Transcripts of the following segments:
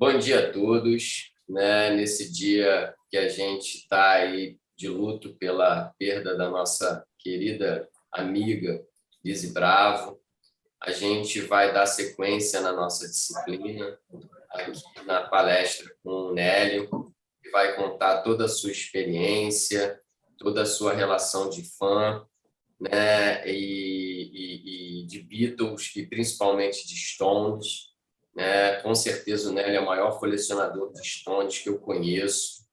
Bom dia a todos, né? Nesse dia que a gente está aí de luto pela perda da nossa querida amiga Lise Bravo, a gente vai dar sequência na nossa disciplina aqui na palestra com o Nélio, que vai contar toda a sua experiência, toda a sua relação de fã, né? E de Beatles e principalmente de Stones. Com certeza o Nélio é o maior colecionador de Stones que eu conheço.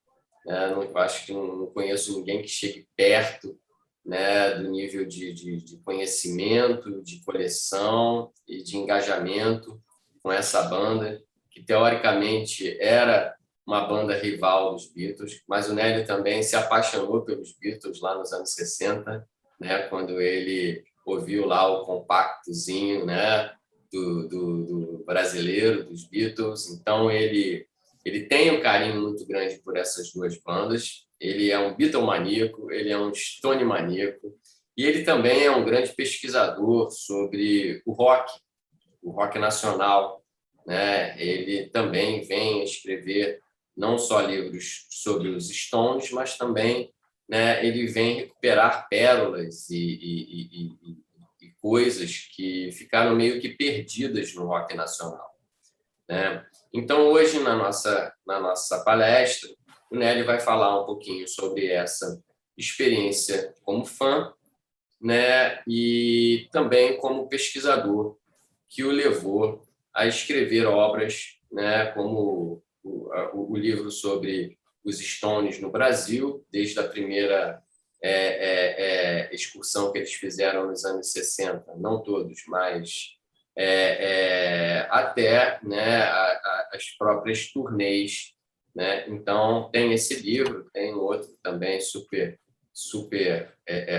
Não, acho que não conheço ninguém que chegue perto, né, do nível de conhecimento, de coleção e de engajamento com essa banda, que teoricamente era uma banda rival dos Beatles, mas o Nélio também se apaixonou pelos Beatles lá nos anos 60, né, quando ele ouviu lá o compactozinho, né, do brasileiro, dos Beatles. Então, ele tem um carinho muito grande por essas duas bandas. Ele é um Beatlemaníaco, ele é um Stone maníaco, e ele também é um grande pesquisador sobre o rock nacional, né? Ele também vem escrever não só livros sobre os Stones, mas também, né, ele vem recuperar pérolas e coisas que ficaram meio que perdidas no rock nacional, né? Então, hoje, na nossa palestra, o Nélio vai falar um pouquinho sobre essa experiência como fã, né, e também como pesquisador, que o levou a escrever obras, né, como o livro sobre os Stones no Brasil, desde a primeira excursão que eles fizeram nos anos 60, não todos, mas até, né, as próprias turnês, né? Então, tem esse livro, tem outro também super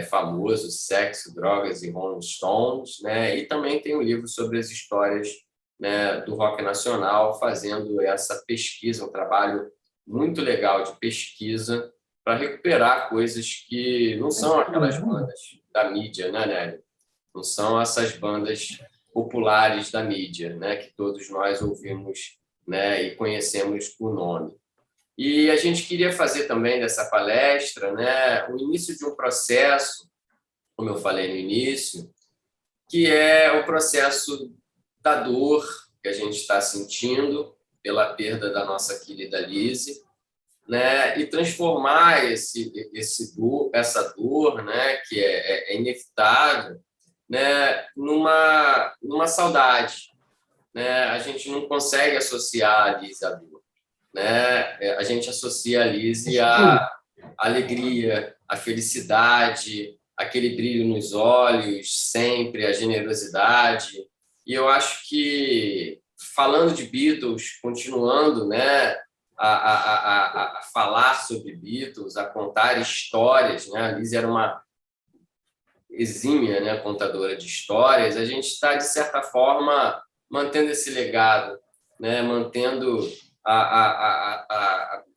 famoso, Sexo, Drogas e Rolling Stones, né? E também tem um livro sobre as histórias, né, do rock nacional, fazendo essa pesquisa, um trabalho muito legal de pesquisa para recuperar coisas que não são aquelas bandas da mídia, né, Nélio? Não são essas bandas populares da mídia, né, que todos nós ouvimos, né, e conhecemos o nome. E a gente queria fazer também dessa palestra, né, o início de um processo, como eu falei no início, que é o processo da dor que a gente está sentindo pela perda da nossa querida Lise, né, e transformar essa dor, né, que é inevitável, né, numa saudade, né? A gente não consegue associar a Lise à dor, né? A gente associa a Lise à alegria, à felicidade, aquele brilho nos olhos, sempre a generosidade. E eu acho que, falando de Beatles, continuando, né, a falar sobre Beatles, a contar histórias, né? A Lise era uma exímia, né, contadora de histórias. A gente está, de certa forma, mantendo esse legado, né, mantendo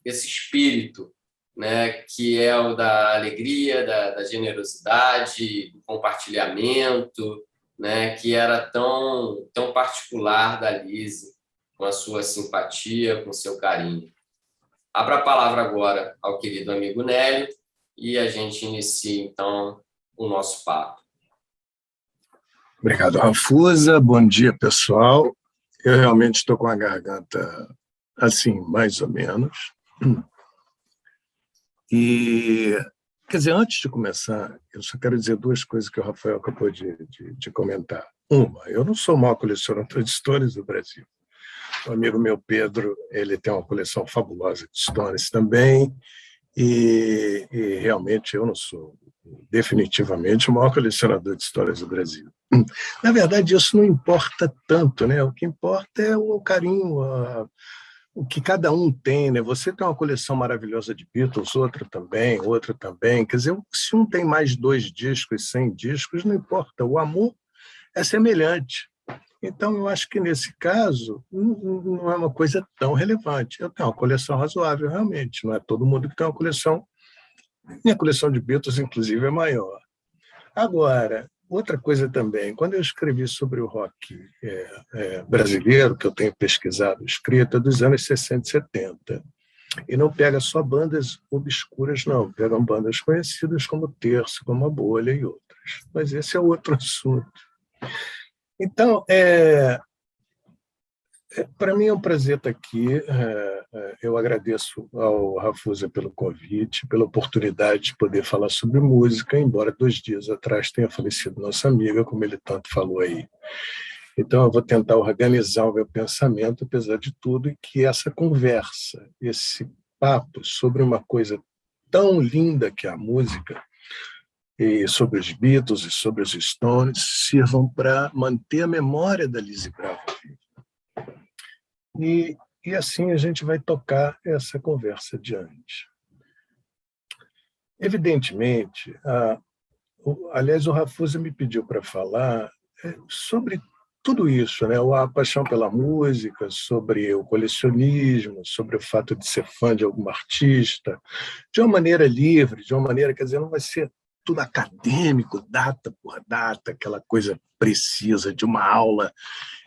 esse espírito, né, que é o da alegria, da generosidade, do compartilhamento, né, que era tão particular da Lise, com a sua simpatia, com o seu carinho. Abro a palavra agora ao querido amigo Nélio e a gente inicia, então, o nosso papo. Obrigado, Rafusa. Bom dia, pessoal. Eu realmente estou com a garganta assim, mais ou menos. E, quer dizer, antes de começar, eu só quero dizer duas coisas que o Rafael acabou de comentar. Uma, eu não sou o maior colecionador de Stones do Brasil. O amigo meu, Pedro, ele tem uma coleção fabulosa de Stones também, e realmente eu não sou definitivamente o maior colecionador de histórias do Brasil. Na verdade, isso não importa tanto, né? O que importa é o carinho, o que cada um tem, né? Você tem uma coleção maravilhosa de Beatles, outra também. Quer dizer, se um tem mais 2 discos, 100 discos, não importa. O amor é semelhante. Então, eu acho que, nesse caso, não é uma coisa tão relevante. Eu tenho uma coleção razoável, realmente. Não é todo mundo que tem uma coleção. Minha coleção de Beatles, inclusive, é maior. Agora, outra coisa também, quando eu escrevi sobre o rock brasileiro, que eu tenho pesquisado, escrito é dos anos 60 e 70, e não pega só bandas obscuras, não, pegam bandas conhecidas como Terço, como A Bolha e outras. Mas esse é outro assunto. Então, para mim é um prazer estar aqui. Eu agradeço ao Rafusa pelo convite, pela oportunidade de poder falar sobre música, embora 2 dias atrás tenha falecido nossa amiga, como ele tanto falou aí. Então, eu vou tentar organizar o meu pensamento, apesar de tudo, e que essa conversa, esse papo sobre uma coisa tão linda que é a música, e sobre os Beatles e sobre os Stones, sirvam para manter a memória da Lizzy Bravo. E assim a gente vai tocar essa conversa adiante. Evidentemente, aliás, o Rafusa me pediu para falar sobre tudo isso, né? A paixão pela música, sobre o colecionismo, sobre o fato de ser fã de algum artista, de uma maneira livre, de uma maneira, quer dizer, não vai ser tudo acadêmico, data por data, aquela coisa precisa de uma aula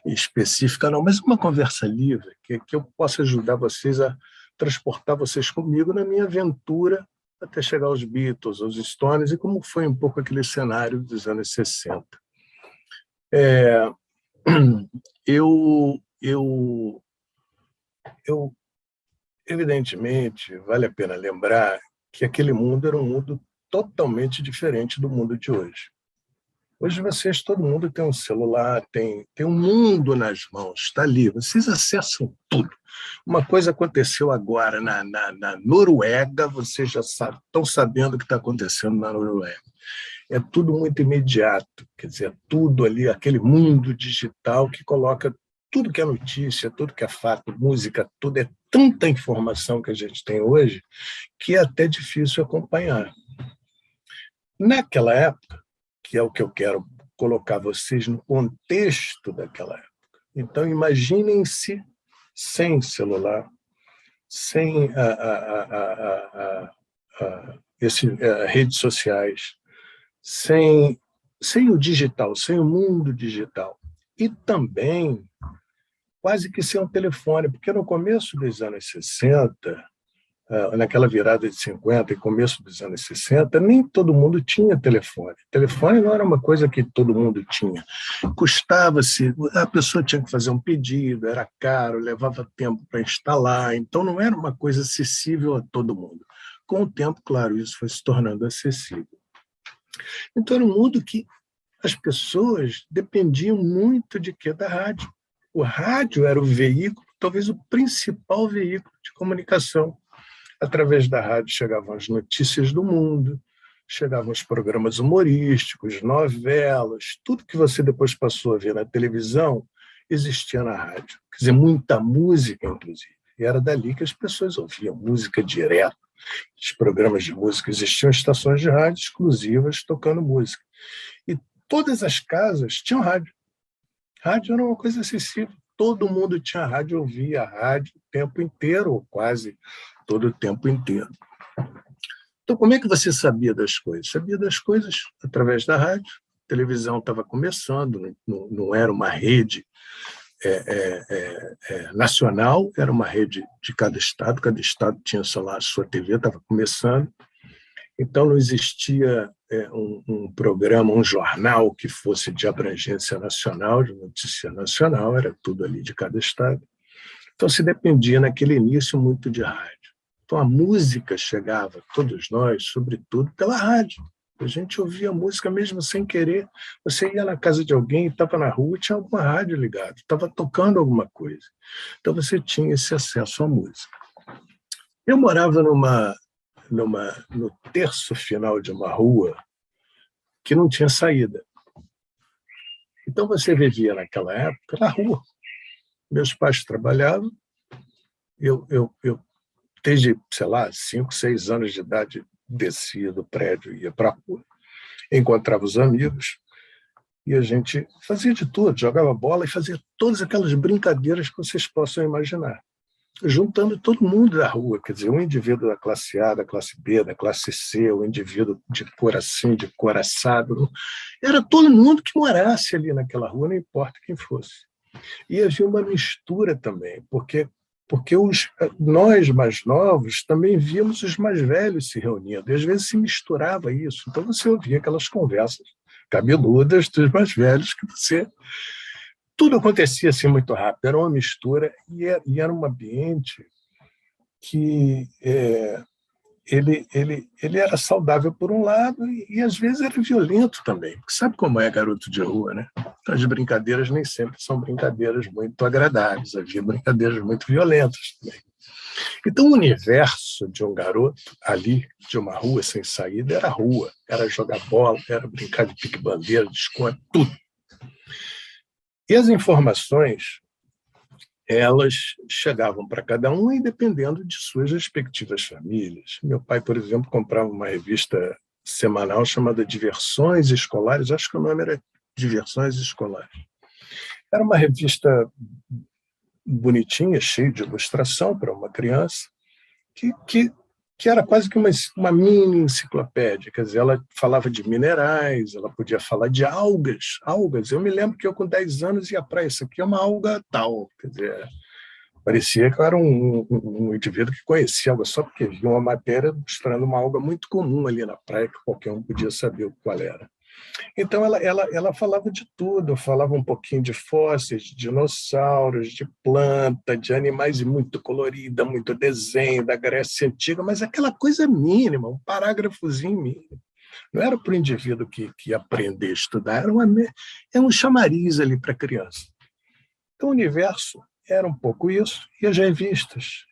específica, não, mas uma conversa livre, que eu possa ajudar vocês a transportar vocês comigo na minha aventura até chegar aos Beatles, aos Stones, e como foi um pouco aquele cenário dos anos 60. Evidentemente, vale a pena lembrar que aquele mundo era um mundo totalmente diferente do mundo de hoje. Hoje todo mundo tem um celular, tem um mundo nas mãos, está ali, vocês acessam tudo. Uma coisa aconteceu agora na Noruega, vocês já estão sabendo o que está acontecendo na Noruega. É tudo muito imediato, quer dizer, tudo ali, aquele mundo digital que coloca tudo que é notícia, tudo que é fato, música, tudo, é tanta informação que a gente tem hoje que é até difícil acompanhar. Naquela época, que é o que eu quero colocar vocês no contexto daquela época. Então, imaginem-se sem celular, sem redes sociais, sem o digital, sem o mundo digital. E também quase que sem um telefone, porque no começo dos anos 60, naquela virada de 50 e começo dos anos 60, nem todo mundo tinha telefone. Telefone não era uma coisa que todo mundo tinha. Custava-se, a pessoa tinha que fazer um pedido, era caro, levava tempo para instalar, então não era uma coisa acessível a todo mundo. Com o tempo, claro, isso foi se tornando acessível. Então era um mundo que as pessoas dependiam muito de quê? Da rádio. O rádio era o veículo, talvez o principal veículo de comunicação. Através da rádio chegavam as notícias do mundo, chegavam os programas humorísticos, novelas, tudo que você depois passou a ver na televisão existia na rádio. Quer dizer, muita música, inclusive. E era dali que as pessoas ouviam música direto. Os programas de música, existiam estações de rádio exclusivas tocando música. E todas as casas tinham rádio. Rádio era uma coisa acessível. Todo mundo tinha rádio, ouvia a rádio o tempo inteiro, ou quase todo o tempo inteiro. Então, como é que você sabia das coisas? Sabia das coisas através da rádio. A televisão estava começando, não era uma rede nacional, era uma rede de cada estado tinha, sei lá, a sua TV, estava começando. Então, não existia um programa, um jornal que fosse de abrangência nacional, de notícia nacional, era tudo ali de cada estado. Então, se dependia, naquele início, muito de rádio. Então, a música chegava a todos nós, sobretudo, pela rádio. A gente ouvia música mesmo sem querer. Você ia na casa de alguém, estava na rua, tinha alguma rádio ligada, estava tocando alguma coisa. Então, você tinha esse acesso à música. Eu morava no terço final de uma rua que não tinha saída. Então, você vivia naquela época na rua. Meus pais trabalhavam, eu desde, sei lá, 5, 6 anos de idade, descia do prédio, ia para a rua, encontrava os amigos, e a gente fazia de tudo, jogava bola e fazia todas aquelas brincadeiras que vocês possam imaginar. juntando todo mundo da rua, quer dizer, um indivíduo da classe A, da classe B, da classe C, o indivíduo de cor assim, de cor assado, era todo mundo que morasse ali naquela rua, não importa quem fosse. E havia uma mistura também, porque nós mais novos também víamos os mais velhos se reunindo, e às vezes se misturava isso. Então você ouvia aquelas conversas cabeludas dos mais velhos que você... Tudo acontecia assim muito rápido, era uma mistura, e era um ambiente que ele era saudável por um lado e às vezes era violento também. Porque sabe como é garoto de rua, né? As brincadeiras nem sempre são brincadeiras muito agradáveis, havia brincadeiras muito violentas também. Então, o universo de um garoto ali, de uma rua sem saída, era rua, era jogar bola, era brincar de pique-bandeira, de esconde, tudo. E as informações, elas chegavam para cada um e dependendo de suas respectivas famílias. Meu pai, por exemplo, comprava uma revista semanal chamada Diversões Escolares, acho que o nome era Diversões Escolares. Era uma revista bonitinha, cheia de ilustração para uma criança, que era quase que uma mini enciclopédia. Quer dizer, ela falava de minerais, ela podia falar de algas. Algas. Eu me lembro que eu, com 10 anos, ia para isso aqui, é uma alga tal. Quer dizer, parecia que eu era um indivíduo que conhecia algo só porque via uma matéria mostrando uma alga muito comum ali na praia, que qualquer um podia saber qual era. Então, ela falava de tudo, falava um pouquinho de fósseis, de dinossauros, de planta, de animais muito colorida, muito desenho da Grécia Antiga, mas aquela coisa mínima, um parágrafozinho mínimo. Não era para o indivíduo que ia aprender a estudar, era um chamariz ali para a criança. Então, o universo era um pouco isso, e as revistas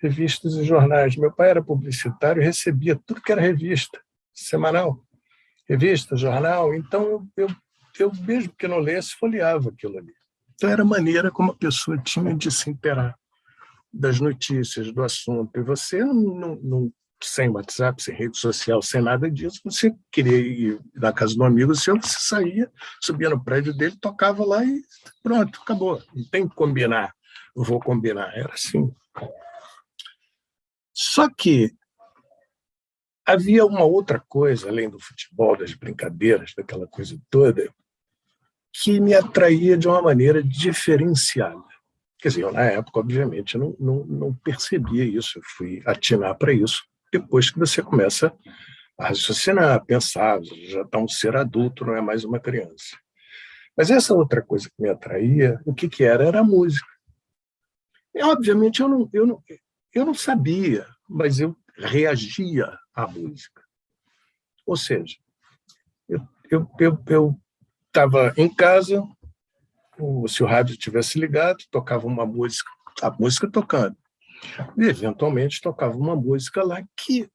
e jornais. Meu pai era publicitário e recebia tudo que era revista, semanal. Revista, jornal, então eu mesmo que não lesse, folheava aquilo ali. Então era a maneira como a pessoa tinha de se inteirar das notícias, do assunto. E você, sem WhatsApp, sem rede social, sem nada disso, você queria ir na casa de um amigo seu, você saía, subia no prédio dele, tocava lá e pronto, acabou. Não tem que combinar, vou combinar. Era assim. Só que havia uma outra coisa, além do futebol, das brincadeiras, daquela coisa toda, que me atraía de uma maneira diferenciada. Quer dizer, eu, na época, obviamente, não percebia isso, eu fui atinar para isso depois que você começa a raciocinar, a pensar, já está um ser adulto, não é mais uma criança. Mas essa outra coisa que me atraía, o que era? Era a música. E, obviamente, eu não sabia, mas eu reagia à música. Ou seja, eu estava em casa, se o rádio tivesse ligado, tocava uma música, a música tocando. E, eventualmente, tocava uma música lá que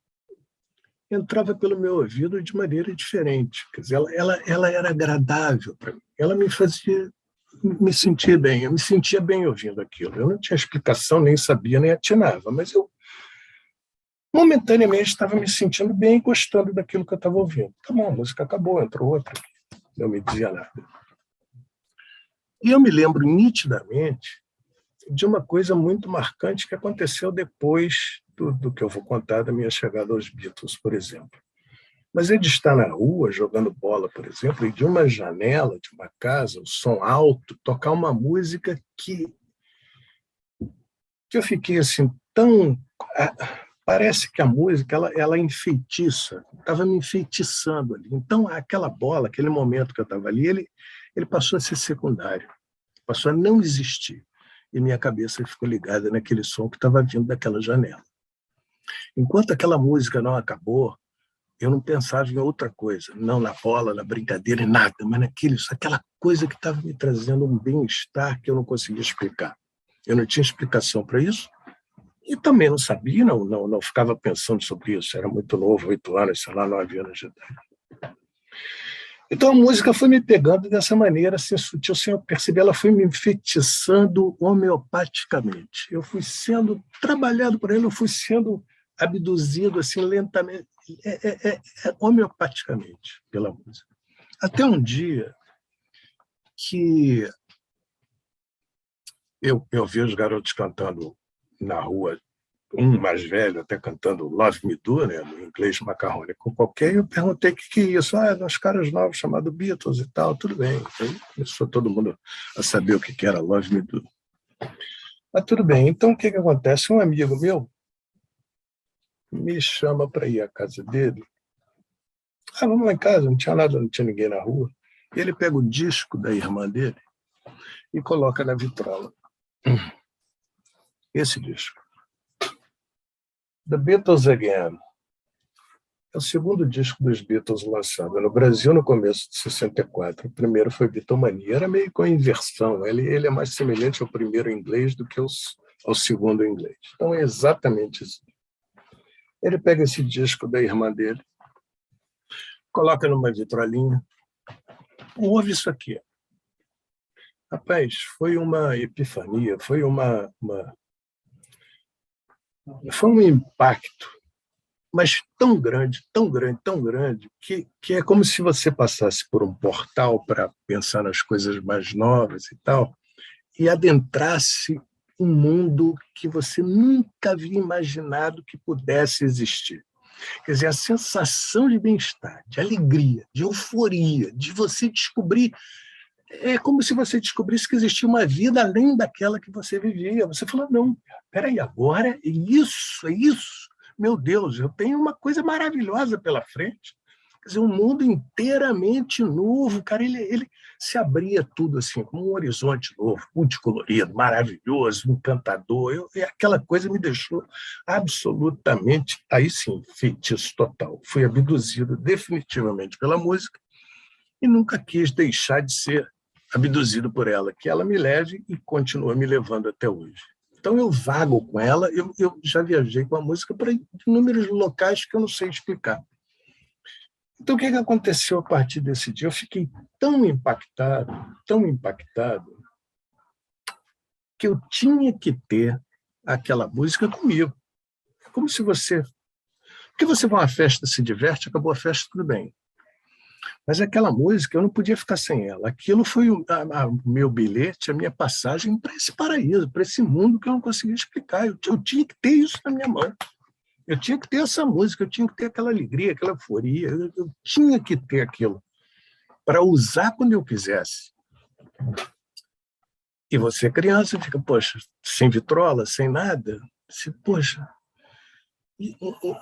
entrava pelo meu ouvido de maneira diferente. Quer dizer, ela era agradável para mim. Ela me fazia me sentir bem. Eu me sentia bem ouvindo aquilo. Eu não tinha explicação, nem sabia, nem atinava, mas eu momentaneamente estava me sentindo bem e gostando daquilo que eu estava ouvindo. Tá bom, a música acabou, entrou outra. Não me dizia nada. E eu me lembro nitidamente de uma coisa muito marcante que aconteceu depois do que eu vou contar da minha chegada aos Beatles, por exemplo. Mas ele está na rua jogando bola, por exemplo, e de uma janela de uma casa, o som alto, tocar uma música que eu fiquei assim tão... Parece que a música ela enfeitiça, estava me enfeitiçando ali. Então, aquela bola, aquele momento que eu estava ali, ele passou a ser secundário, passou a não existir. E minha cabeça ficou ligada naquele som que estava vindo daquela janela. Enquanto aquela música não acabou, eu não pensava em outra coisa, não na bola, na brincadeira, em nada, mas aquela coisa que estava me trazendo um bem-estar que eu não conseguia explicar. Eu não tinha explicação para isso e também não sabia, não ficava pensando sobre isso. Era muito novo, 8 anos, sei lá, 9 anos de idade. Então a música foi me pegando dessa maneira, assim, sutil, sem eu perceber, ela foi me enfeitiçando homeopaticamente. Eu fui sendo trabalhado por ela, eu fui sendo abduzido assim lentamente, homeopaticamente pela música. Até um dia que eu vi os garotos cantando na rua, um mais velho até cantando Love Me Do, né, no inglês macarrônico qualquer, e eu perguntei o que é isso. Uns caras novos chamados Beatles e tal, tudo bem. Aí começou todo mundo a saber o que era Love Me Do. Mas tudo bem, então o que acontece? Um amigo meu me chama para ir à casa dele. Vamos lá em casa, não tinha nada, não tinha ninguém na rua. E ele pega o disco da irmã dele e coloca na vitrola. Esse disco. The Beatles Again. É o segundo disco dos Beatles lançado no Brasil no começo de 64. O primeiro foi Beatlemania. Era meio com inversão. Ele é mais semelhante ao primeiro em inglês do que ao segundo em inglês. Então é exatamente isso. Ele pega esse disco da irmã dele, coloca numa vitrolinha, ouve isso aqui. Rapaz, foi uma epifania, foi foi um impacto, mas tão grande, tão grande, tão grande, que é como se você passasse por um portal para pensar nas coisas mais novas e tal, e adentrasse um mundo que você nunca havia imaginado que pudesse existir. Quer dizer, a sensação de bem-estar, de alegria, de euforia, de você descobrir. É como se você descobrisse que existia uma vida além daquela que você vivia. Você fala, não, peraí, agora é isso, é isso. Meu Deus, eu tenho uma coisa maravilhosa pela frente. Quer dizer, um mundo inteiramente novo. Cara, ele se abria tudo assim, como um horizonte novo, multicolorido, maravilhoso, encantador. E aquela coisa me deixou absolutamente, aí sim, feitiço total. Fui abduzido definitivamente pela música e nunca quis deixar de ser abduzido por ela, que ela me leve e continua me levando até hoje. Então eu vago com ela, eu já viajei com a música para inúmeros locais que eu não sei explicar. Então o que aconteceu a partir desse dia? Eu fiquei tão impactado, que eu tinha que ter aquela música comigo. É como se você... Porque você vai a uma festa, se diverte, acabou a festa, tudo bem. Mas aquela música, eu não podia ficar sem ela. Aquilo foi o meu bilhete, a minha passagem para esse paraíso, para esse mundo que eu não conseguia explicar. Eu tinha que ter isso na minha mão. Eu tinha que ter essa música, eu tinha que ter aquela alegria, aquela euforia. Eu tinha que ter aquilo para usar quando eu quisesse. E você, criança, fica, poxa, sem vitrola, sem nada. Você, poxa...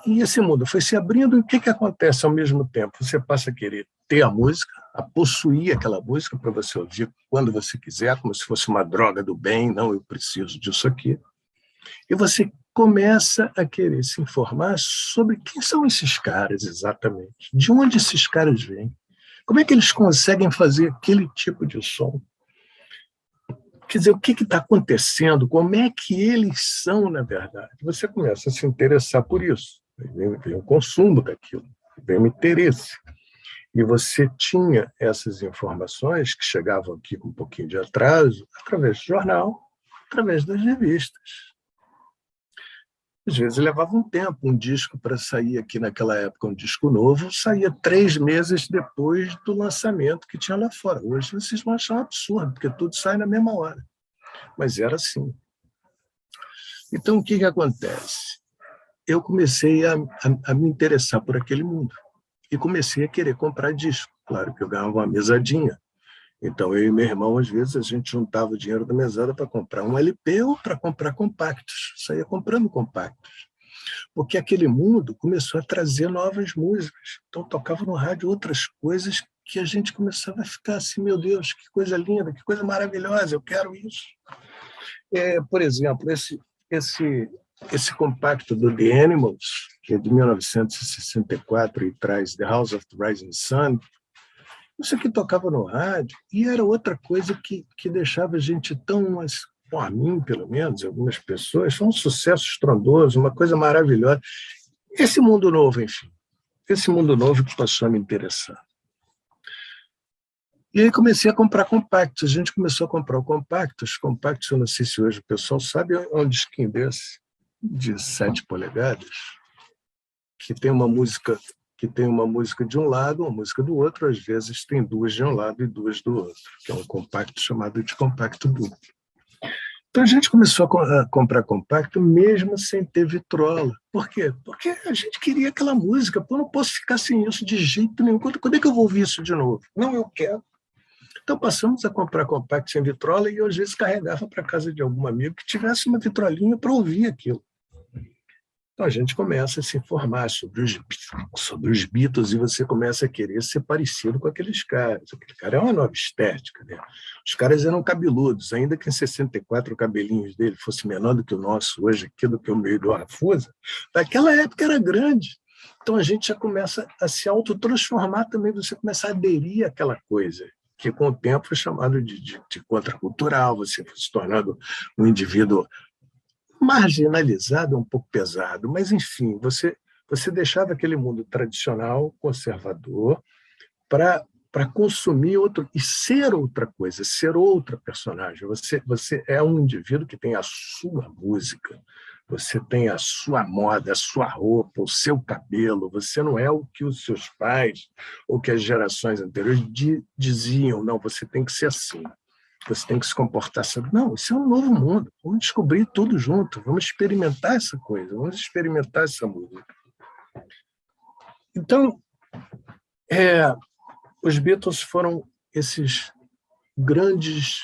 E esse mundo foi se abrindo, e o que acontece ao mesmo tempo? Você passa a querer ter a música, a possuir aquela música para você ouvir quando você quiser, como se fosse uma droga do bem, não, eu preciso disso aqui. E você começa a querer se informar sobre quem são esses caras exatamente, de onde esses caras vêm, como é que eles conseguem fazer aquele tipo de som. Quer dizer, o que está acontecendo? Como é que eles são, na verdade? Você começa a se interessar por isso. Vem o consumo daquilo, vem o interesse. E você tinha essas informações que chegavam aqui com um pouquinho de atraso, através do jornal, através das revistas. Às vezes levava um tempo, um disco para sair aqui naquela época, um disco novo, saía 3 meses depois do lançamento que tinha lá fora. Hoje vocês vão achar um absurdo, porque tudo sai na mesma hora. Mas era assim. Então, o que acontece? Eu comecei a me interessar por aquele mundo e comecei a querer comprar disco. Claro que eu ganhava uma mesadinha. Então, eu e meu irmão, às vezes, a gente juntava o dinheiro da mesada para comprar um LP ou para comprar compactos. Saía comprando compactos. Porque aquele mundo começou a trazer novas músicas. Então, tocava no rádio outras coisas que a gente começava a ficar assim, meu Deus, que coisa linda, que coisa maravilhosa, eu quero isso. Por exemplo, esse compacto do The Animals, que é de 1964 e traz The House of the Rising Sun, isso aqui tocava no rádio e era outra coisa que deixava a gente tão, a mim pelo menos, algumas pessoas, foi um sucesso estrondoso, uma coisa maravilhosa. Esse mundo novo, enfim, esse mundo novo que passou a me interessar. E aí comecei a comprar compactos. A gente começou a comprar os compactos, eu não sei se hoje o pessoal sabe, é um disquinho desse, de 7 polegadas, que tem uma música de um lado, uma música do outro, às vezes tem 2 de um lado e 2 do outro, que é um compacto chamado de compacto duplo. Então a gente começou a comprar compacto mesmo sem ter vitrola. Por quê? Porque a gente queria aquela música. Pô, eu não posso ficar sem isso de jeito nenhum. Quando é que eu vou ouvir isso de novo? Não, eu quero. Então passamos a comprar compacto sem vitrola e eu, às vezes carregava para casa de algum amigo que tivesse uma vitrolinha para ouvir aquilo. Então a gente começa a se informar sobre os Beatles e você começa a querer ser parecido com aqueles caras. Aquele cara é uma nova estética, né? Os caras eram cabeludos, ainda que em 64 o cabelinhos dele fosse menor do que o nosso hoje, aqui do que o meio do Rafusa, naquela época era grande. Então a gente já começa a se autotransformar também, você começa a aderir àquela coisa, que com o tempo foi chamado de contracultural, você foi se tornando um indivíduo marginalizado, é um pouco pesado, mas, enfim, você deixava aquele mundo tradicional, conservador, para consumir outro e ser outra coisa, ser outra personagem. Você é um indivíduo que tem a sua música, você tem a sua moda, a sua roupa, o seu cabelo, você não é o que os seus pais ou que as gerações anteriores diziam, não, você tem que ser assim. Você tem que se comportar assim. Não, isso é um novo mundo. Vamos descobrir tudo junto. Vamos experimentar essa coisa. Vamos experimentar essa música. Então, os Beatles foram esses grandes...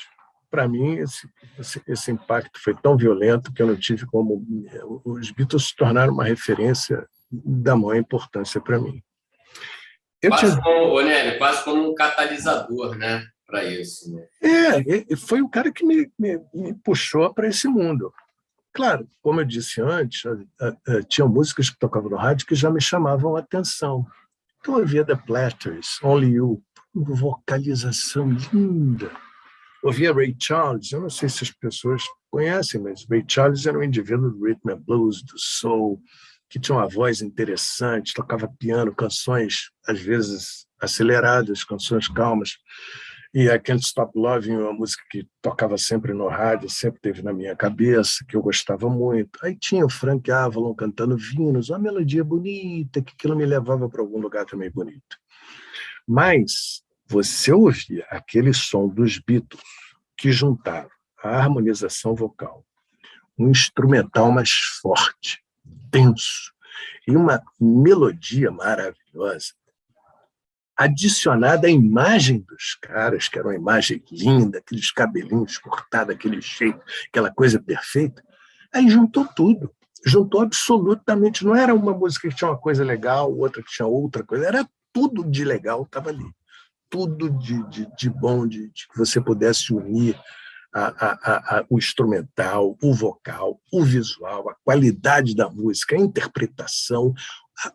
Para mim, esse impacto foi tão violento que eu não tive como... Os Beatles se tornaram uma referência da maior importância para mim. Quase como um catalisador, né? Para isso. Né? Foi o cara que me puxou para esse mundo. Claro, como eu disse antes, tinha músicas que tocavam no rádio que já me chamavam a atenção. Então eu ouvia The Platters, Only You, vocalização linda. Ouvia Ray Charles, eu não sei se as pessoas conhecem, mas Ray Charles era um indivíduo do rhythm and blues, do soul, que tinha uma voz interessante, tocava piano, canções às vezes aceleradas, canções calmas. E a Can't Stop Loving, uma música que tocava sempre no rádio, sempre teve na minha cabeça, que eu gostava muito. Aí tinha o Frank Avalon cantando Venus, uma melodia bonita, que aquilo me levava para algum lugar também bonito. Mas você ouvia aquele som dos Beatles que juntava a harmonização vocal, um instrumental mais forte, denso, e uma melodia maravilhosa, adicionada à imagem dos caras, que era uma imagem linda, aqueles cabelinhos cortados, aquele jeito, aquela coisa perfeita, aí juntou tudo, juntou absolutamente, não era uma música que tinha uma coisa legal, outra que tinha outra coisa, era tudo de legal, estava ali, tudo de bom, de que você pudesse unir o instrumental, o vocal, o visual, a qualidade da música, a interpretação,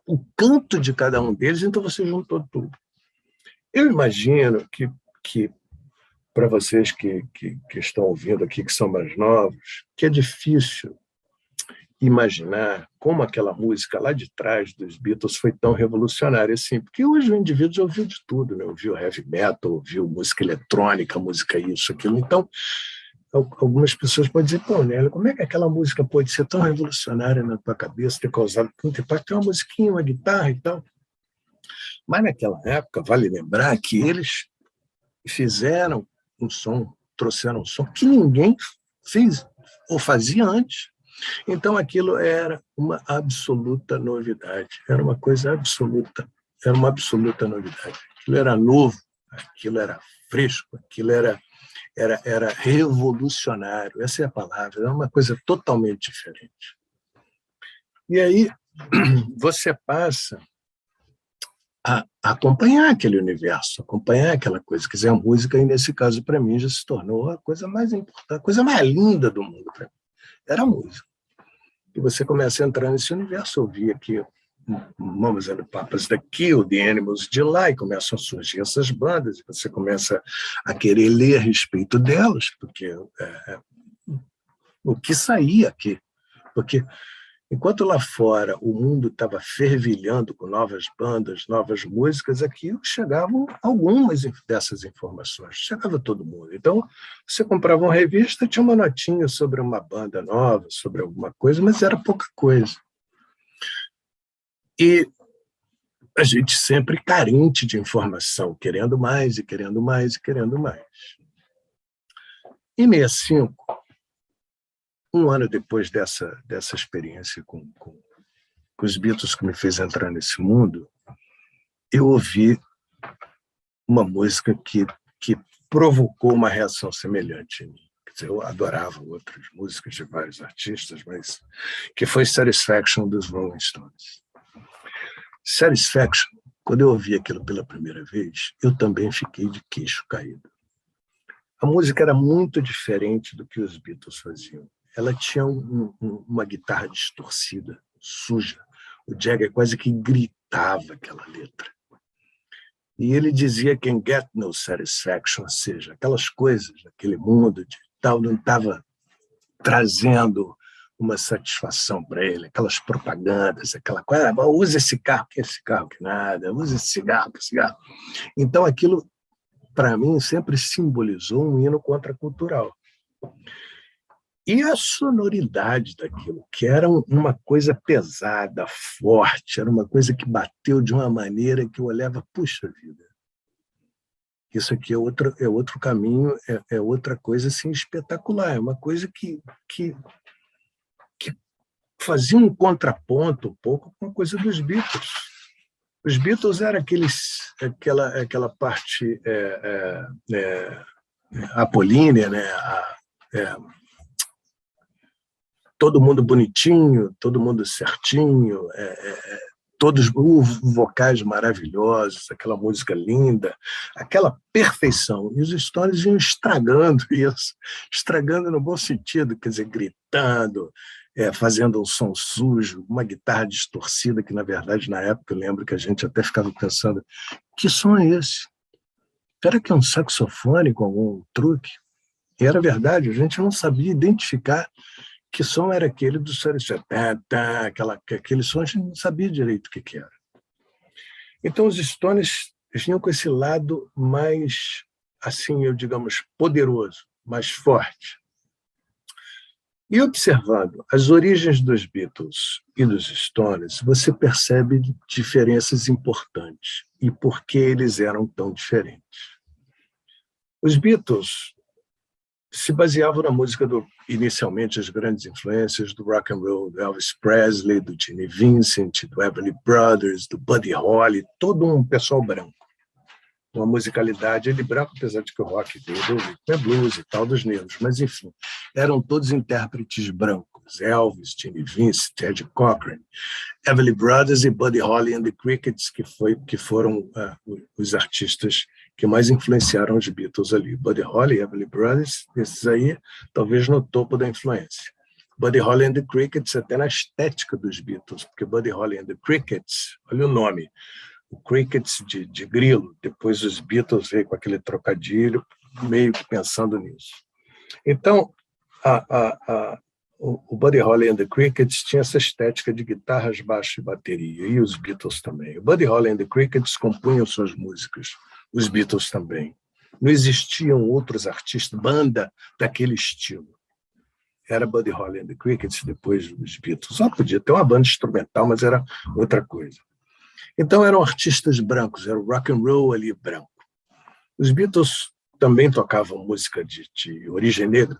o canto de cada um deles, então você juntou tudo. Eu imagino que para vocês que estão ouvindo aqui, que são mais novos, que é difícil imaginar como aquela música lá de trás dos Beatles foi tão revolucionária assim, porque hoje o indivíduo já ouviu de tudo, né? Ouviu heavy metal, ouviu música eletrônica, música isso, aquilo. Então, algumas pessoas podem dizer, pô, Nélio, como é que aquela música pode ser tão revolucionária na tua cabeça, ter causado tanto impacto? Tem uma musiquinha, uma guitarra e tal. Mas naquela época, vale lembrar que eles fizeram um som, trouxeram um som que ninguém fez ou fazia antes. Então aquilo era uma absoluta novidade, era uma coisa absoluta, era uma absoluta novidade. Aquilo era novo, aquilo era fresco, aquilo era revolucionário, essa é a palavra, era uma coisa totalmente diferente. E aí você passa a acompanhar aquele universo, acompanhar aquela coisa. Quer dizer, a música, aí, nesse caso, para mim, já se tornou a coisa mais importante, a coisa mais linda do mundo para mim. Era a música. E você começa a entrar nesse universo, ouvir aqui Mamas and the Papas daqui, o The Animals de lá, e começam a surgir essas bandas, e você começa a querer ler a respeito delas, porque o que saía aqui. Porque enquanto lá fora o mundo estava fervilhando com novas bandas, novas músicas, aqui chegavam algumas dessas informações, chegava todo mundo. Então, você comprava uma revista, tinha uma notinha sobre uma banda nova, sobre alguma coisa, mas era pouca coisa. E a gente sempre carente de informação, querendo mais, e querendo mais, e querendo mais. Em 65, um ano depois dessa experiência com os Beatles, que me fez entrar nesse mundo, eu ouvi uma música que provocou uma reação semelhante em mim. Quer dizer, eu adorava outras músicas de vários artistas, mas que foi Satisfaction dos Rolling Stones. Satisfaction, quando eu ouvi aquilo pela primeira vez, eu também fiquei de queixo caído. A música era muito diferente do que os Beatles faziam. Ela tinha uma guitarra distorcida, suja. O Jagger quase que gritava aquela letra. E ele dizia "Can get no satisfaction", ou seja, aquelas coisas, aquele mundo de tal, não estava trazendo uma satisfação para ele, aquelas propagandas, aquela coisa, usa esse carro, que esse carro que nada, usa esse cigarro, que cigarro. Então, aquilo, para mim, sempre simbolizou um hino contracultural. E a sonoridade daquilo, que era uma coisa pesada, forte, era uma coisa que bateu de uma maneira que eu olhava, puxa vida, isso aqui é outro caminho, é outra coisa assim, espetacular, é uma coisa que fazia um contraponto um pouco com a coisa dos Beatles. Os Beatles eram aquela parte apolínea, né? Todo mundo bonitinho, todo mundo certinho, todos os vocais maravilhosos, aquela música linda, aquela perfeição. E os Stones iam estragando isso, estragando no bom sentido, quer dizer, gritando, fazendo um som sujo, uma guitarra distorcida, que, na verdade, na época, eu lembro que a gente até ficava pensando, que som é esse? Será que é um saxofone com algum truque? E era verdade, a gente não sabia identificar que som era aquele do Satisfaction. Aquele som a gente não sabia direito o que era. Então, os Stones vinham com esse lado mais, assim, digamos, poderoso, mais forte. E observando as origens dos Beatles e dos Stones, você percebe diferenças importantes e por que eles eram tão diferentes. Os Beatles se baseavam na música inicialmente, as grandes influências do rock and roll, do Elvis Presley, do Gene Vincent, do Everly Brothers, do Buddy Holly, todo um pessoal branco. Uma musicalidade, ele branco, apesar de que o rock dele é blues e tal, dos negros, mas enfim, eram todos intérpretes brancos, Elvis, Gene Vincent, Ed Cochran, Everly Brothers e Buddy Holly and the Crickets, que foram os artistas que mais influenciaram os Beatles ali. Buddy Holly e Everly Brothers, esses aí, talvez no topo da influência. Buddy Holly and the Crickets até na estética dos Beatles, porque Buddy Holly and the Crickets, olha o nome, o Crickets de grilo, depois os Beatles veio com aquele trocadilho, meio que pensando nisso. Então, o Buddy Holly and the Crickets tinha essa estética de guitarras, baixo e bateria, e os Beatles também. O Buddy Holly and the Crickets compunham suas músicas, os Beatles também. Não existiam outros artistas, banda daquele estilo. Era Buddy Holly and the Crickets, depois os Beatles. Só podia ter uma banda instrumental, mas era outra coisa. Então eram artistas brancos, era o rock and roll ali branco. Os Beatles também tocavam música de origem negra,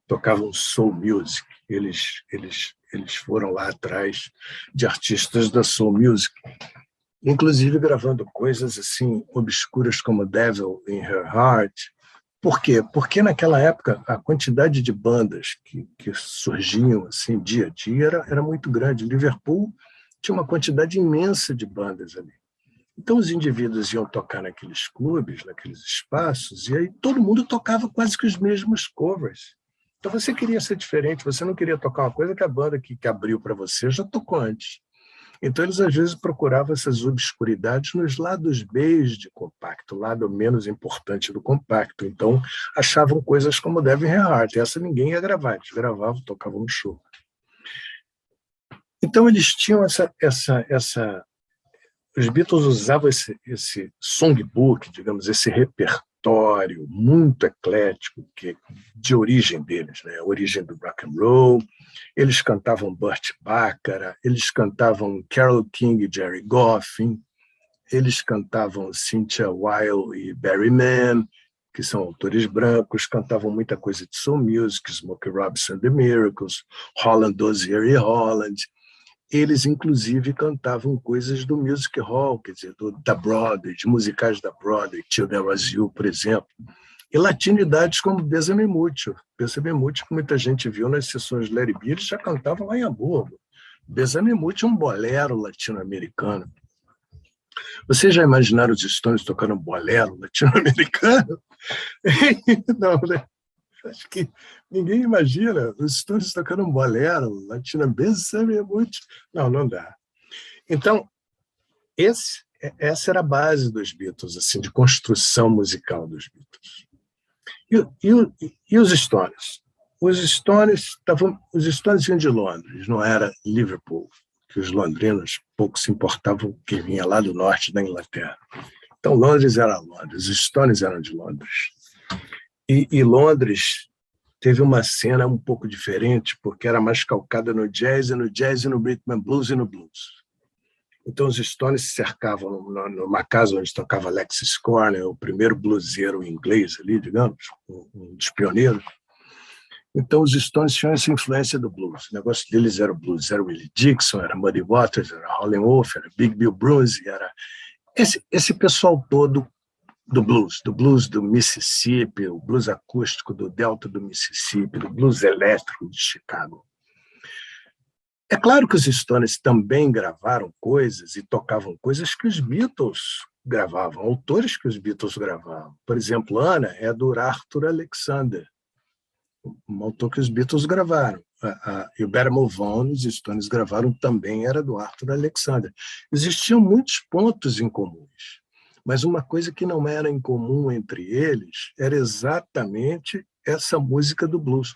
tocavam soul music. Eles foram lá atrás de artistas da soul music, inclusive gravando coisas assim obscuras como Devil in Her Heart. Por quê? Porque naquela época a quantidade de bandas que surgiam assim dia a dia era muito grande. Liverpool tinha uma quantidade imensa de bandas ali. Então os indivíduos iam tocar naqueles clubes, naqueles espaços, e aí todo mundo tocava quase que os mesmos covers. Então você queria ser diferente, você não queria tocar uma coisa que a banda que abriu para você já tocou antes. Então eles às vezes procuravam essas obscuridades nos lados B de compacto, o lado menos importante do compacto. Então achavam coisas como Devil in Her Heart. Essa ninguém ia gravar, eles gravavam, tocavam no show. Então eles tinham os Beatles usavam esse songbook, digamos, esse repertório muito eclético de origem deles, né? A origem do rock and roll. Eles cantavam Burt Bacharach, eles cantavam Carole King e Jerry Goffin, eles cantavam Cynthia Weil e Barry Mann, que são autores brancos, cantavam muita coisa de soul music, Smokey Robinson and the Miracles, Holland Dozier e Holland. Eles, inclusive, cantavam coisas do music hall, quer dizer, da Broadway, de musicais da Broadway, Till There Was You, por exemplo, e latinidades como Bésame Mucho. Bésame Mucho, que muita gente viu nas sessões de Larry B, eles já cantavam lá em Hamburgo. Bésame Mucho é um bolero latino-americano. Vocês já imaginaram os Stones tocando um bolero latino-americano? Não, né? Acho que ninguém imagina os Stones tocando um bolero latino-americano. Não, não dá. Então, essa era a base dos Beatles, assim, de construção musical dos Beatles. E os Stones? Os Stones vinham de Londres, não era Liverpool, que os londrinos pouco se importavam que vinha lá do norte da Inglaterra. Então, Londres era Londres, os Stones eram de Londres. E Londres teve uma cena um pouco diferente, porque era mais calcada no jazz, e no rhythm and blues e no blues. Então, os Stones se cercavam numa casa onde tocava Alexis Corner, o primeiro bluseiro inglês ali, digamos, um dos pioneiros. Então, os Stones tinham essa influência do blues. O negócio deles era o blues, era Willie Dixon, era Muddy Waters, era Howlin' Wolf, era Big Bill Brunsey, era esse pessoal todo do blues do Mississippi, o blues acústico do Delta do Mississippi, do blues elétrico de Chicago. É claro que os Stones também gravaram coisas e tocavam coisas que os Beatles gravavam, autores que os Beatles gravavam. Por exemplo, Anna é do Arthur Alexander, um autor que os Beatles gravaram. E o Better Move On, os Stones gravaram também, era do Arthur Alexander. Existiam muitos pontos em comuns, mas uma coisa que não era em comum entre eles era exatamente essa música do blues.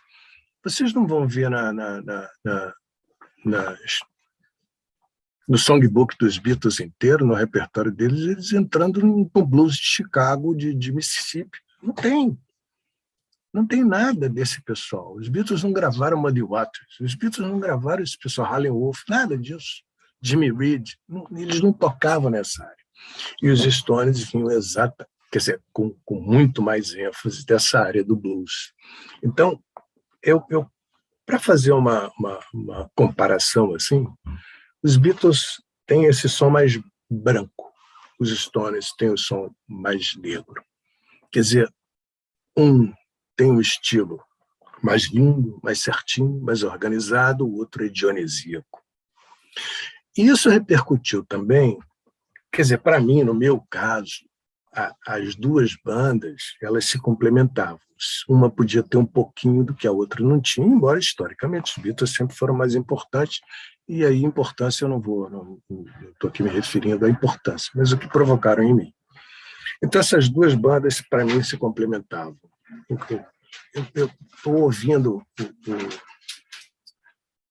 Vocês não vão ver no songbook dos Beatles inteiro, no repertório deles, eles entrando no blues de Chicago, de Mississippi. Não tem nada desse pessoal. Os Beatles não gravaram Muddy Waters, os Beatles não gravaram esse pessoal, Howlin' Wolf, nada disso. Jimmy Reed, eles não tocavam nessa área. E os Stones vinham quer dizer, com muito mais ênfase dessa área do blues. Então, para fazer uma comparação assim, os Beatles têm esse som mais branco, os Stones têm o som mais negro. Quer dizer, um tem um estilo mais lindo, mais certinho, mais organizado, o outro é dionisíaco. E isso repercutiu também, quer dizer, para mim, no meu caso, as duas bandas, elas se complementavam. Uma podia ter um pouquinho do que a outra não tinha, embora historicamente os Beatles sempre foram mais importantes, e aí importância eu não estou aqui me referindo à importância, mas o que provocaram em mim. Então essas duas bandas, para mim, se complementavam. Eu estou ouvindo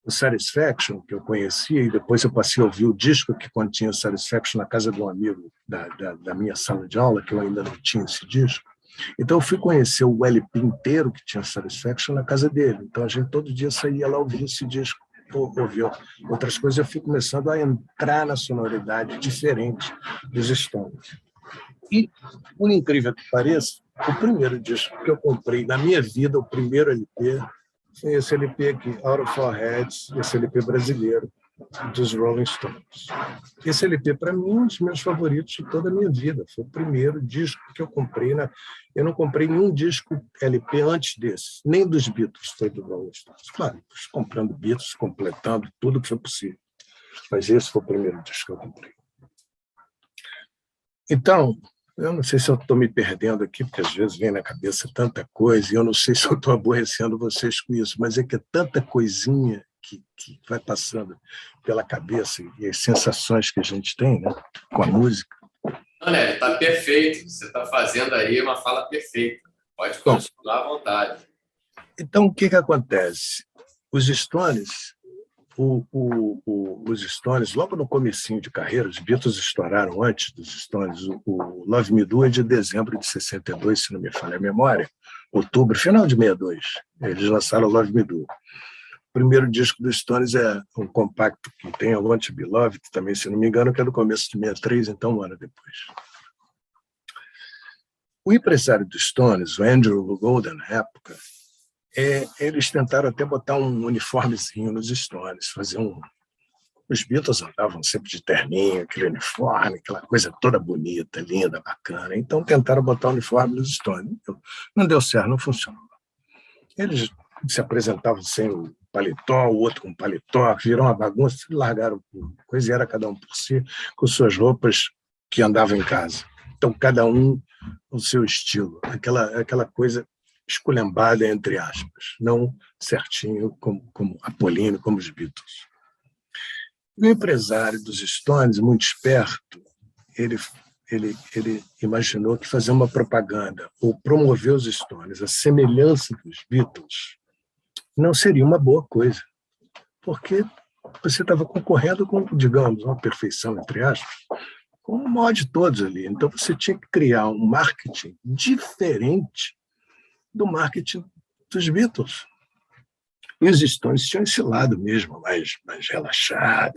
o Satisfaction, que eu conhecia, e depois eu passei a ouvir o disco que continha o Satisfaction na casa de um amigo da minha sala de aula, que eu ainda não tinha esse disco. Então eu fui conhecer o LP inteiro que tinha o Satisfaction na casa dele. Então a gente todo dia saía lá ouvir esse disco, ouvir outras coisas. Eu fui começando a entrar na sonoridade diferente dos Stones. E, por incrível que pareça, o primeiro disco que eu comprei na minha vida, o primeiro LP, foi esse LP aqui, Out of Our Heads, esse LP brasileiro, dos Rolling Stones. Esse LP, para mim, é um dos meus favoritos de toda a minha vida. Foi o primeiro disco que eu comprei. Eu não comprei nenhum disco LP antes desse, nem dos Beatles, foi do Rolling Stones. Claro, comprando Beatles, completando tudo que foi possível. Mas esse foi o primeiro disco que eu comprei. Então, eu não sei se eu estou me perdendo aqui, porque às vezes vem na cabeça tanta coisa, e eu não sei se eu estou aborrecendo vocês com isso, mas é que é tanta coisinha que vai passando pela cabeça e as sensações que a gente tem, né, com a música. Não, Nery, está perfeito. Você está fazendo aí uma fala perfeita. Pode continuar à vontade. Então, o que acontece? Os Stones... Os Stones, logo no comecinho de carreira, os Beatles estouraram antes dos Stones. O Love Me Do é de dezembro de 62, se não me falha a memória, outubro, final de 62. Eles lançaram o Love Me Do. O primeiro disco dos Stones é um compacto que tem I Want to Be Loved, também, se não me engano, que é do começo de 63, então um ano depois. O empresário dos Stones, o Andrew Gold, na época, eles tentaram até botar um uniformezinho nos Stones, fazer um... Os Beatles andavam sempre de terninho, aquele uniforme, aquela coisa toda bonita, linda, bacana. Então tentaram botar o uniforme nos Stones. Não deu certo, não funcionou. Eles se apresentavam sem o paletó, o outro com paletó, virou uma bagunça, largaram coisa e era cada um por si, com suas roupas que andavam em casa. Então, cada um o seu estilo, aquela coisa esculhambada, entre aspas, não certinho como Apolíneo, como os Beatles. O empresário dos Stones, muito esperto, ele imaginou que fazer uma propaganda ou promover os Stones à semelhança dos Beatles não seria uma boa coisa, porque você estava concorrendo com, digamos, uma perfeição, entre aspas, com o maior de todos ali. Então, você tinha que criar um marketing diferente do marketing dos Beatles. E os Stones tinham esse lado mesmo, mais relaxado,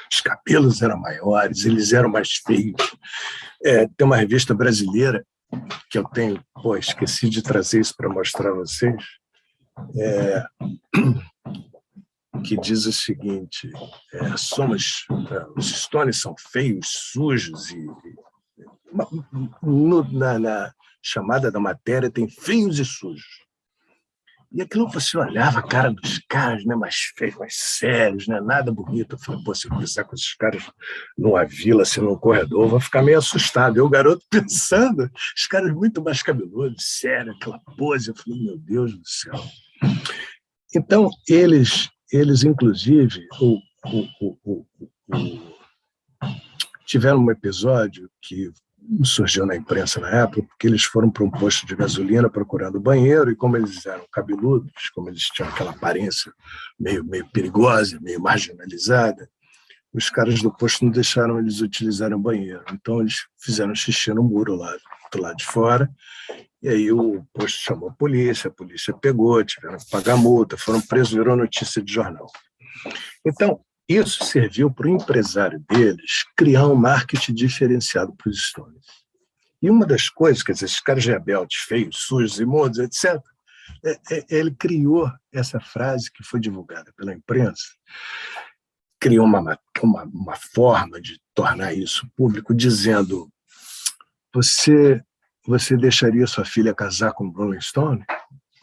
os cabelos eram maiores, eles eram mais feios. Tem uma revista brasileira que eu tenho, esqueci de trazer isso para mostrar a vocês, que diz o seguinte: os Stones são feios, sujos, na chamada da matéria tem feios e sujos. E aquilo você olhava a cara dos caras, né, mais feios, mais sérios, né, nada bonito. Eu falei, se eu cruzar com esses caras numa vila, assim, num corredor, eu vou ficar meio assustado. Eu, o garoto, pensando, os caras muito mais cabeludos, sérios, aquela pose. Eu falei, meu Deus do céu. Então, eles inclusive, tiveram um episódio que surgiu na imprensa na época, porque eles foram para um posto de gasolina procurando banheiro, e como eles eram cabeludos, como eles tinham aquela aparência meio perigosa, meio marginalizada, os caras do posto não deixaram eles utilizarem o banheiro. Então, eles fizeram xixi no muro lá do lado de fora, e aí o posto chamou a polícia pegou, tiveram que pagar multa, foram presos, virou notícia de jornal. Então, isso serviu para o empresário deles criar um marketing diferenciado para os Stones. E uma das coisas, quer dizer, esses caras rebeldes, feios, sujos, imundos, etc., ele criou essa frase que foi divulgada pela imprensa, criou uma forma de tornar isso público, dizendo: você deixaria sua filha casar com o Rolling Stone?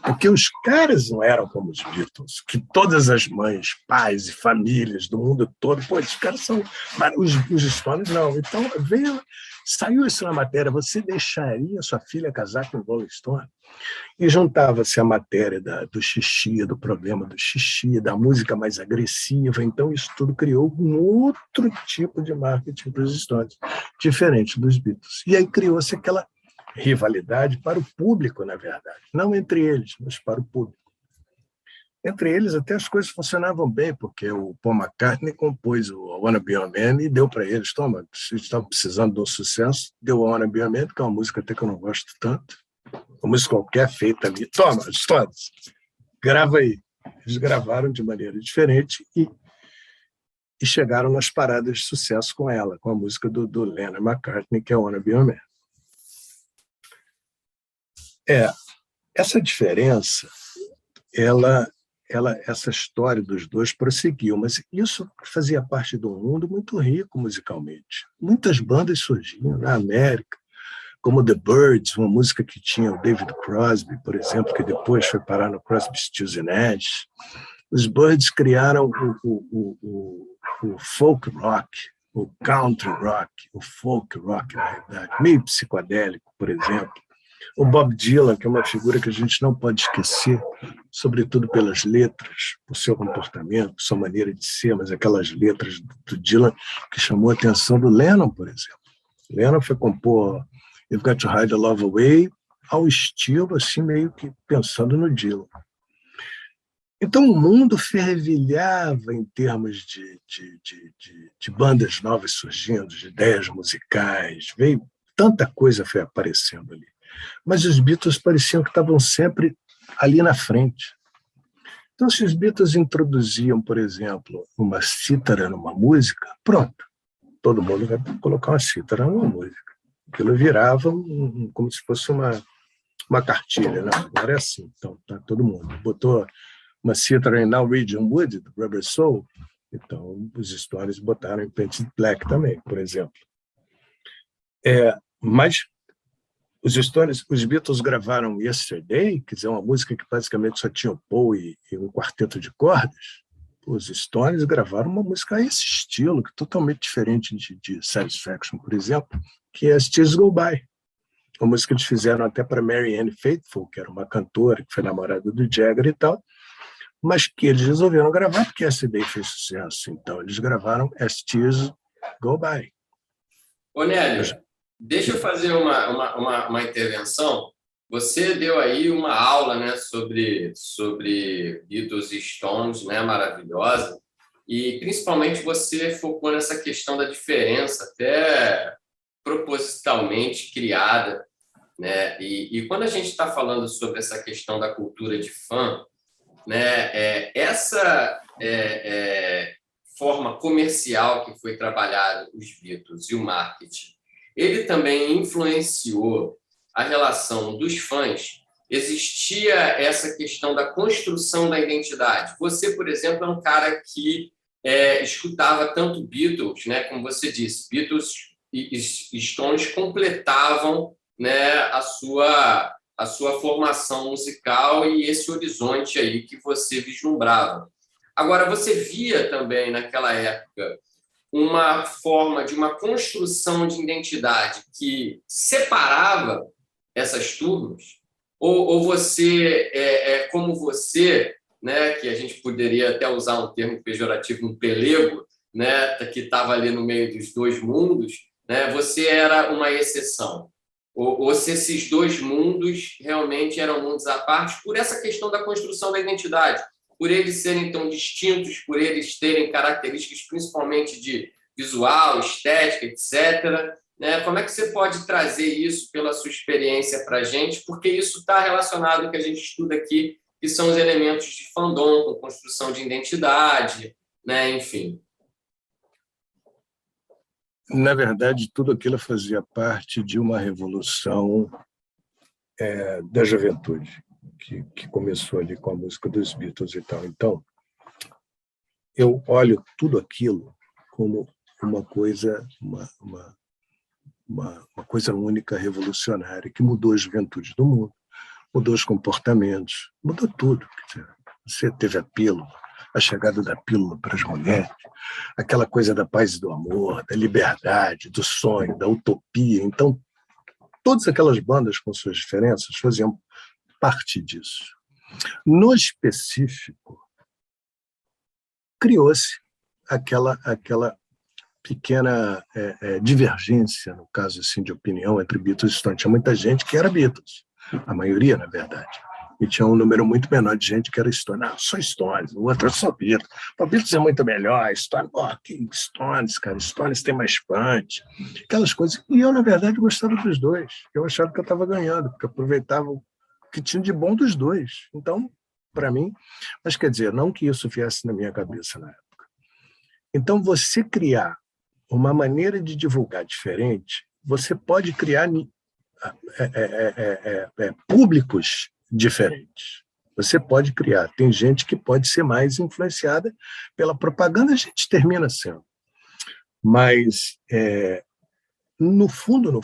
Porque os caras não eram como os Beatles, que todas as mães, pais e famílias do mundo todo, esses caras são... Os Stones não. Então, saiu isso na matéria: você deixaria sua filha casar com o Rolling Stone? E juntava-se a matéria do xixi, do problema do xixi, da música mais agressiva. Então, isso tudo criou um outro tipo de marketing para os Stones, diferente dos Beatles. E aí criou-se aquela rivalidade para o público, na verdade. Não entre eles, mas para o público. Entre eles, até as coisas funcionavam bem, porque o Paul McCartney compôs o I Wanna Be Your Man e deu para eles: toma, vocês estavam precisando de um sucesso, deu o I Wanna Be Your Man, que é uma música até que eu não gosto tanto, uma música qualquer feita ali, toma, Stones, grava aí. Eles gravaram de maneira diferente e chegaram nas paradas de sucesso com ela, com a música do Lennon McCartney, que é I Wanna Be Your Man. Essa diferença, essa história dos dois prosseguiu, mas isso fazia parte de um mundo muito rico musicalmente. Muitas bandas surgiam na América, como The Byrds, uma música que tinha o David Crosby, por exemplo, que depois foi parar no Crosby, Stills & Nash. Os Byrds criaram o folk rock, o country rock, o folk rock, na verdade, meio psicodélico, por exemplo. O Bob Dylan, que é uma figura que a gente não pode esquecer, sobretudo pelas letras, por seu comportamento, por sua maneira de ser, mas aquelas letras do Dylan que chamou a atenção do Lennon, por exemplo. Lennon foi compor You've Got to Hide the Love Away ao estilo, assim, meio que pensando no Dylan. Então, o mundo fervilhava em termos de bandas novas surgindo, de ideias musicais, tanta coisa foi aparecendo ali. Mas os Beatles pareciam que estavam sempre ali na frente. Então, se os Beatles introduziam, por exemplo, uma cítara numa música, pronto, todo mundo vai colocar uma cítara numa música. Aquilo virava como se fosse uma cartilha, né? Agora é assim, então tá todo mundo. Botou uma cítara em Norwegian Wood, do Rubber Soul, então os Stones botaram em Painted Black também, por exemplo. Mas os Stones, os Beatles gravaram Yesterday, quer dizer, uma música que basicamente só tinha o Paul e um quarteto de cordas. Os Stones gravaram uma música a esse estilo, que é totalmente diferente de Satisfaction, por exemplo, que é As Tears Go By. Uma música que eles fizeram até para Mary Ann Faithfull, que era uma cantora que foi namorada do Jagger e tal, mas que eles resolveram gravar porque Yesterday fez sucesso. Então, eles gravaram As Tears Go By. Ô, Nélio, deixa eu fazer uma intervenção. Você deu aí uma aula, né, sobre Beatles e Stones, né, maravilhosa, e principalmente você focou nessa questão da diferença, até propositalmente criada, né? E quando a gente está falando sobre essa questão da cultura de fã, né, essa forma comercial que foi trabalhado os Beatles e o marketing, ele também influenciou a relação dos fãs. Existia essa questão da construção da identidade. Você, por exemplo, é um cara que escutava tanto Beatles, né, como você disse, Beatles e Stones completavam, né, a sua formação musical e esse horizonte aí que você vislumbrava. Agora, você via também, naquela época, uma forma de uma construção de identidade que separava essas turmas? Ou você, como você, né, que a gente poderia até usar um termo pejorativo, um pelego, né, que estava ali no meio dos dois mundos, né, você era uma exceção? Ou se esses dois mundos realmente eram mundos à parte por essa questão da construção da identidade, por eles serem tão distintos, por eles terem características principalmente de visual, estética, etc. Né? Como é que você pode trazer isso pela sua experiência para a gente? Porque isso está relacionado ao que a gente estuda aqui, que são os elementos de fandom, com construção de identidade, né? Enfim. Na verdade, tudo aquilo fazia parte de uma revolução da juventude, que começou ali com a música dos Beatles e tal. Então, eu olho tudo aquilo como uma coisa, uma coisa única, revolucionária, que mudou a juventude do mundo, mudou os comportamentos, mudou tudo. Quer dizer, você teve a chegada da pílula para as mulheres, aquela coisa da paz e do amor, da liberdade, do sonho, da utopia. Então, todas aquelas bandas com suas diferenças faziam parte disso. No específico, criou-se aquela pequena divergência, no caso assim, de opinião entre Beatles e Stones. Tinha muita gente que era Beatles, a maioria, na verdade. E tinha um número muito menor de gente que era Stones. Não, só Stones, o outro é só Beatles. O Beatles é muito melhor, Stones, que Stones, cara, Stones tem mais punch, aquelas coisas. E eu, na verdade, gostava dos dois. Eu achava que eu estava ganhando, porque eu aproveitava o que tinha de bom dos dois. Então, para mim, mas quer dizer, não que isso viesse na minha cabeça na época. Então, você criar uma maneira de divulgar diferente, você pode criar públicos diferentes. Você pode criar. Tem gente que pode ser mais influenciada pela propaganda, a gente termina sendo. Mas, no fundo,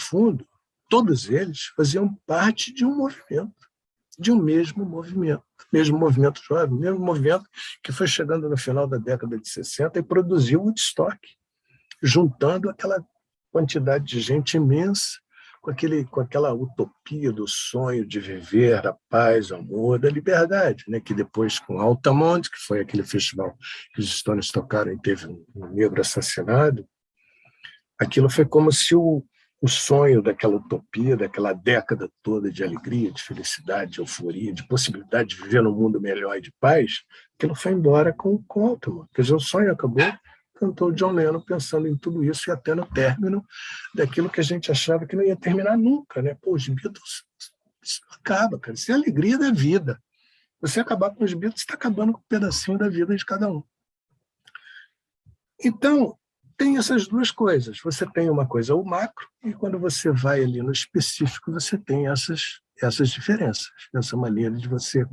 todos eles faziam parte de um movimento, de um mesmo movimento jovem, mesmo movimento que foi chegando no final da década de 60 e produziu o Woodstock, juntando aquela quantidade de gente imensa com aquela utopia do sonho de viver a paz, o amor, da liberdade, né? Que depois, com Altamont, que foi aquele festival que os Stones tocaram e teve um negro assassinado, aquilo foi como se o sonho daquela utopia, daquela década toda de alegria, de felicidade, de euforia, de possibilidade de viver num mundo melhor e de paz, aquilo foi embora com Altamont. Quer dizer, o sonho acabou, cantou John Lennon pensando em tudo isso e até no término daquilo que a gente achava que não ia terminar nunca, né? Pô, os Beatles, isso acaba, cara. Isso é a alegria da vida. Você acabar com os Beatles, está acabando com um pedacinho da vida de cada um. Então, tem essas duas coisas. Você tem uma coisa, o macro, e quando você vai ali no específico, você tem essas diferenças, essa maneira de você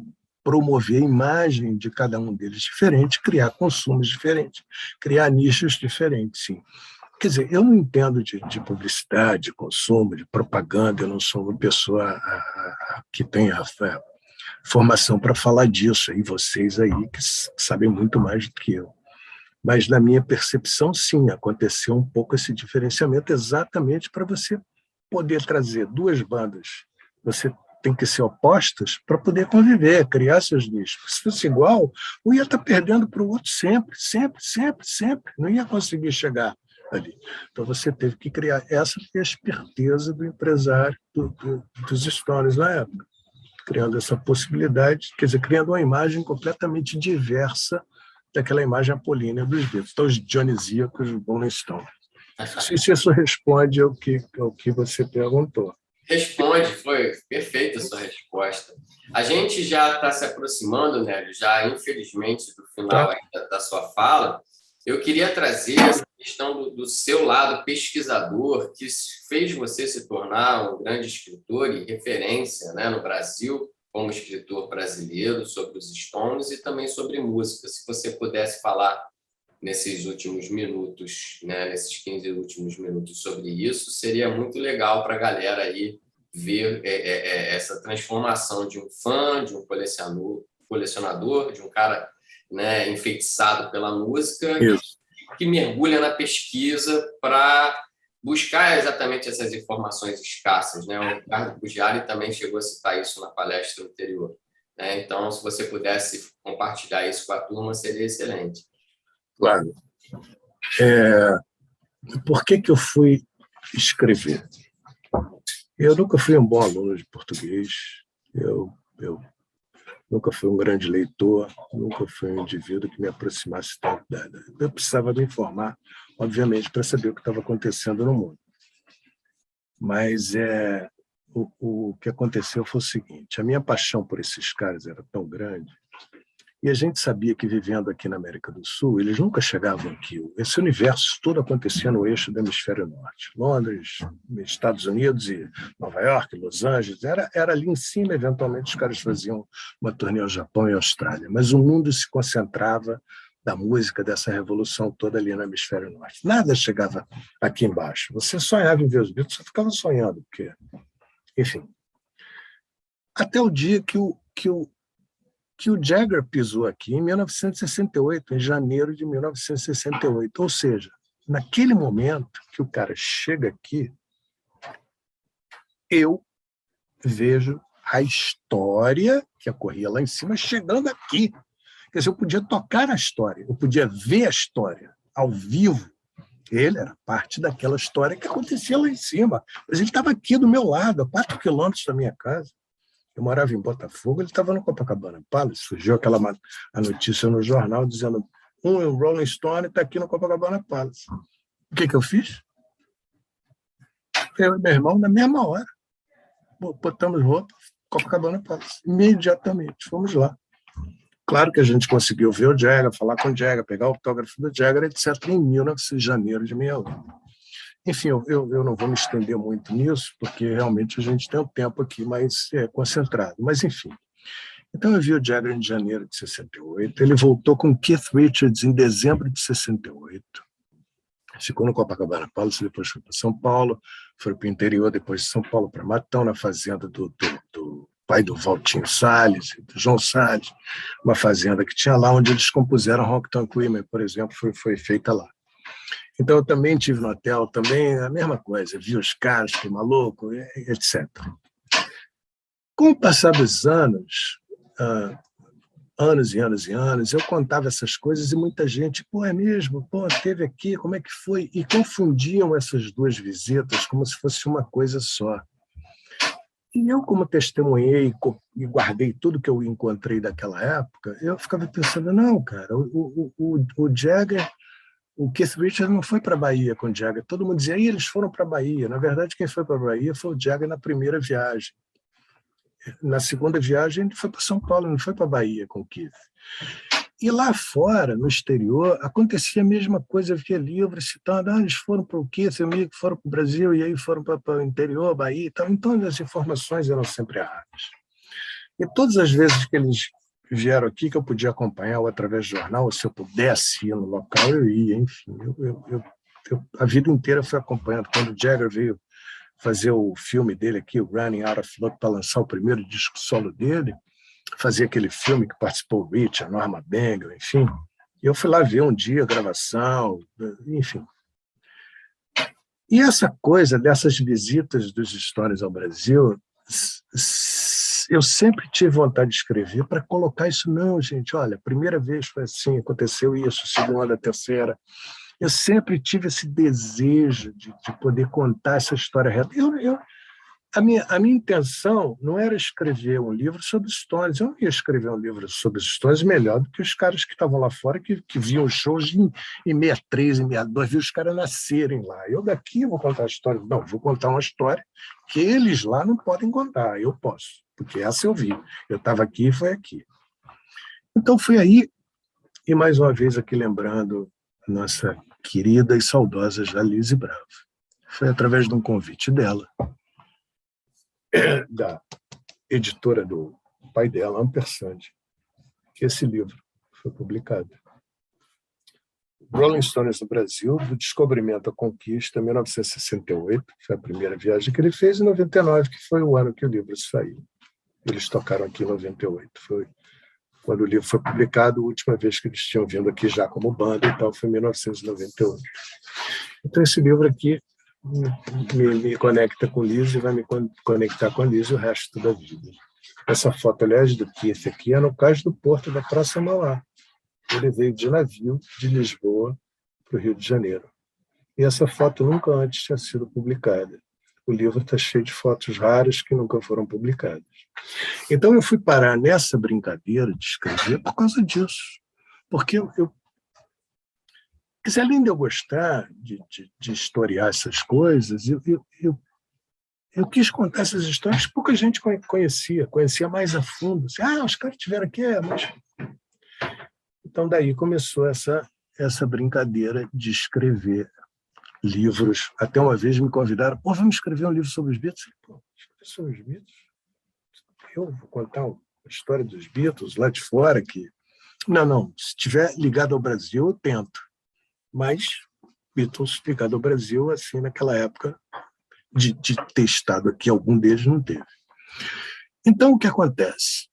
promover a imagem de cada um deles diferente, criar consumos diferentes, criar nichos diferentes, sim. Quer dizer, eu não entendo de publicidade, de consumo, de propaganda, eu não sou uma pessoa que tem a formação para falar disso, e vocês aí que sabem muito mais do que eu. Mas, na minha percepção, sim, aconteceu um pouco esse diferenciamento exatamente para você poder trazer duas bandas. Você tem que ser opostas para poder conviver, criar seus nichos. Se fosse igual, um ia estar perdendo para o outro sempre, sempre, sempre, sempre. Não ia conseguir chegar ali. Então, você teve que criar. Essa foi a esperteza do empresário dos Stones na época, criando essa possibilidade, quer dizer, criando uma imagem completamente diversa daquela imagem apolínea dos Beatles, então os dionisíacos do Rolling Stone. Não sei se isso responde ao que você perguntou. Responde, foi perfeita a sua resposta. A gente já está se aproximando, Nélio, já infelizmente do final da sua fala. Eu queria trazer essa questão do seu lado pesquisador, que fez você se tornar um grande escritor e referência, né, no Brasil, como escritor brasileiro, sobre os Stones e também sobre música. Se você pudesse falar nesses últimos minutos, né, nesses 15 últimos minutos sobre isso, seria muito legal para a galera aí ver essa transformação de um fã, de um colecionador, de um cara, né, enfeitiçado pela música, que mergulha na pesquisa para buscar exatamente essas informações escassas, né? O Ricardo Bugiari também chegou a citar isso na palestra anterior, né? Então, se você pudesse compartilhar isso com a turma, seria excelente. Claro. Por que eu fui escrever? Eu nunca fui um bom aluno de português, eu nunca fui um grande leitor, nunca fui um indivíduo que me aproximasse tanto eu precisava me informar, obviamente, para saber o que estava acontecendo no mundo. Mas o que aconteceu foi o seguinte, a minha paixão por esses caras era tão grande, e a gente sabia que, vivendo aqui na América do Sul, eles nunca chegavam aqui. Esse universo todo acontecia no eixo do hemisfério norte. Londres, Estados Unidos e Nova York, Los Angeles. Era ali em cima, eventualmente, os caras faziam uma turnê ao Japão e Austrália. Mas o mundo se concentrava da música, dessa revolução toda ali no hemisfério norte. Nada chegava aqui embaixo. Você sonhava em ver os Beatles, você ficava sonhando, porque... Enfim. Até o dia que o Jagger pisou aqui em 1968, em janeiro de 1968. Ou seja, naquele momento que o cara chega aqui, eu vejo a história que ocorria lá em cima chegando aqui. Quer dizer, eu podia tocar a história, eu podia ver a história ao vivo. Ele era parte daquela história que acontecia lá em cima. Mas ele estava aqui do meu lado, a 4 quilômetros da minha casa. Eu morava em Botafogo, ele estava no Copacabana Palace. Surgiu a notícia no jornal dizendo o Rolling Stone está aqui no Copacabana Palace. O que eu fiz? Eu e meu irmão, na mesma hora, botamos roupa, Copacabana Palace. Imediatamente, fomos lá. Claro que a gente conseguiu ver o Jagger, falar com o Jagger, pegar o autógrafo do Jagger, etc., em janeiro de 1968. Enfim, eu não vou me estender muito nisso, porque realmente a gente tem um tempo aqui mais concentrado. Mas, enfim. Então, eu vi o Jagger em janeiro de 68. Ele voltou com Keith Richards em dezembro de 68. Ficou no Copacabana Palace, depois foi para São Paulo, foi para o interior, depois de São Paulo para Matão, na fazenda do pai do Valtinho Salles, do João Salles, uma fazenda que tinha lá, onde eles compuseram Honky Tonk Women, por exemplo, foi feita lá. Então, eu também estive no hotel, também a mesma coisa, vi os caras, fiquei maluco, etc. Com o passar dos anos, anos e anos e anos, eu contava essas coisas e muita gente, é mesmo, teve aqui, como é que foi? E confundiam essas duas visitas como se fosse uma coisa só. E eu, como testemunhei e guardei tudo que eu encontrei daquela época, eu ficava pensando, não, cara, o Jagger... O Keith Richards não foi para a Bahia com o Jagger. Todo mundo dizia, eles foram para a Bahia. Na verdade, quem foi para a Bahia foi o Jagger na primeira viagem. Na segunda viagem, ele foi para São Paulo, não foi para a Bahia com o Keith. E lá fora, no exterior, acontecia a mesma coisa, havia livros citando, eles foram para o quê? Seu amigo foram para o Brasil, e aí foram para o interior, Bahia e tal. Então, as informações eram sempre erradas. E todas as vezes que eles vieram aqui, que eu podia acompanhar, ou através do jornal, ou se eu pudesse ir no local, eu ia, enfim. A vida inteira fui acompanhando. Quando o Jagger veio fazer o filme dele aqui, o Running Out of Luck, para lançar o primeiro disco solo dele, fazer aquele filme que participou o Rich, a Norma Bengel, enfim. Eu fui lá ver um dia a gravação, enfim. E essa coisa dessas visitas dos Stories ao Brasil, eu sempre tive vontade de escrever para colocar isso. Não, gente, olha, a primeira vez foi assim, aconteceu isso, segunda, terceira. Eu sempre tive esse desejo de poder contar essa história reta. A minha intenção não era escrever um livro sobre Stones. Eu não ia escrever um livro sobre Stones melhor do que os caras que estavam lá fora, que viam os shows em 63, em 62, viam os caras nascerem lá. Eu daqui vou contar a história. Não, vou contar uma história que eles lá não podem contar. Eu posso, porque essa eu vi. Eu estava aqui e foi aqui. Então, fui aí, e mais uma vez aqui lembrando nossa querida e saudosa Jalise Bravo. Foi através de um convite dela, da editora do pai dela, Ampersand, que esse livro foi publicado. Rolling Stones no Brasil, do descobrimento à conquista, 1968, foi a primeira viagem que ele fez, em 99, que foi o ano que o livro saiu. Eles tocaram aqui em 98, foi quando o livro foi publicado, a última vez que eles tinham vindo aqui já como banda, então foi em 1998. Então esse livro aqui me conecta com Liz e vai me conectar com a Liz o resto da vida. Essa foto, aliás, do Keith aqui é no cais do porto da Praça Mauá. Ele veio de navio de Lisboa para o Rio de Janeiro. E essa foto nunca antes tinha sido publicada. O livro está cheio de fotos raras que nunca foram publicadas. Então eu fui parar nessa brincadeira de escrever por causa disso. Porque além de eu gostar de historiar essas coisas, eu quis contar essas histórias que pouca gente conhecia mais a fundo. Assim, os caras estiveram aqui, mas... Então, daí começou essa brincadeira de escrever livros. Até uma vez me convidaram, vamos escrever um livro sobre os Beatles? Escrever sobre os Beatles? Eu vou contar uma história dos Beatles lá de fora? Não, se estiver ligado ao Brasil, eu tento. Mas Beatles ligado ao Brasil, assim, naquela época, de ter estado aqui, algum deles não teve. Então, o que acontece?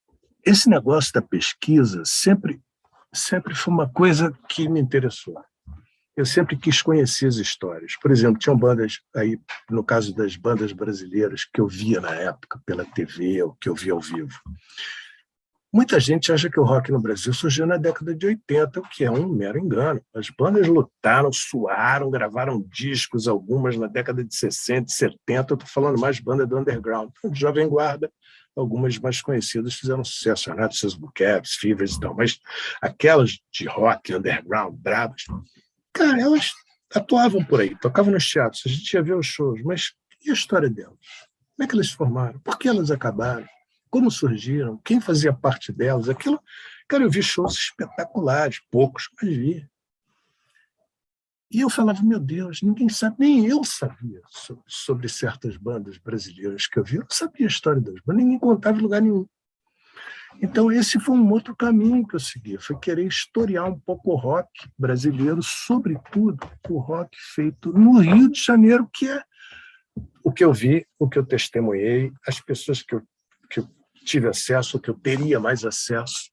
Esse negócio da pesquisa sempre foi uma coisa que me interessou. Eu sempre quis conhecer as histórias. Por exemplo, tinham bandas, aí, no caso das bandas brasileiras, que eu via na época pela TV, ou que eu via ao vivo. Muita gente acha que o rock no Brasil surgiu na década de 80, o que é um mero engano. As bandas lutaram, suaram, gravaram discos, algumas na década de 60 e 70. Eu estou falando mais banda do underground. De Jovem Guarda, algumas mais conhecidas fizeram sucesso, seus Bucaps, Fevers e tal. Mas aquelas de rock, underground, bravas, cara, elas atuavam por aí, tocavam nos teatros, a gente ia ver os shows, mas e a história delas? Como é que elas se formaram? Por que elas acabaram? Como surgiram? Quem fazia parte delas? Aquilo, cara, eu vi shows espetaculares, poucos, mas vi. E eu falava, meu Deus, ninguém sabe, nem eu sabia sobre certas bandas brasileiras que eu vi. Eu não sabia a história das bandas, ninguém contava em lugar nenhum. Então, esse foi um outro caminho que eu segui, foi querer historiar um pouco o rock brasileiro, sobretudo o rock feito no Rio de Janeiro, que é o que eu vi, o que eu testemunhei, as pessoas que eu tive acesso, que eu teria mais acesso.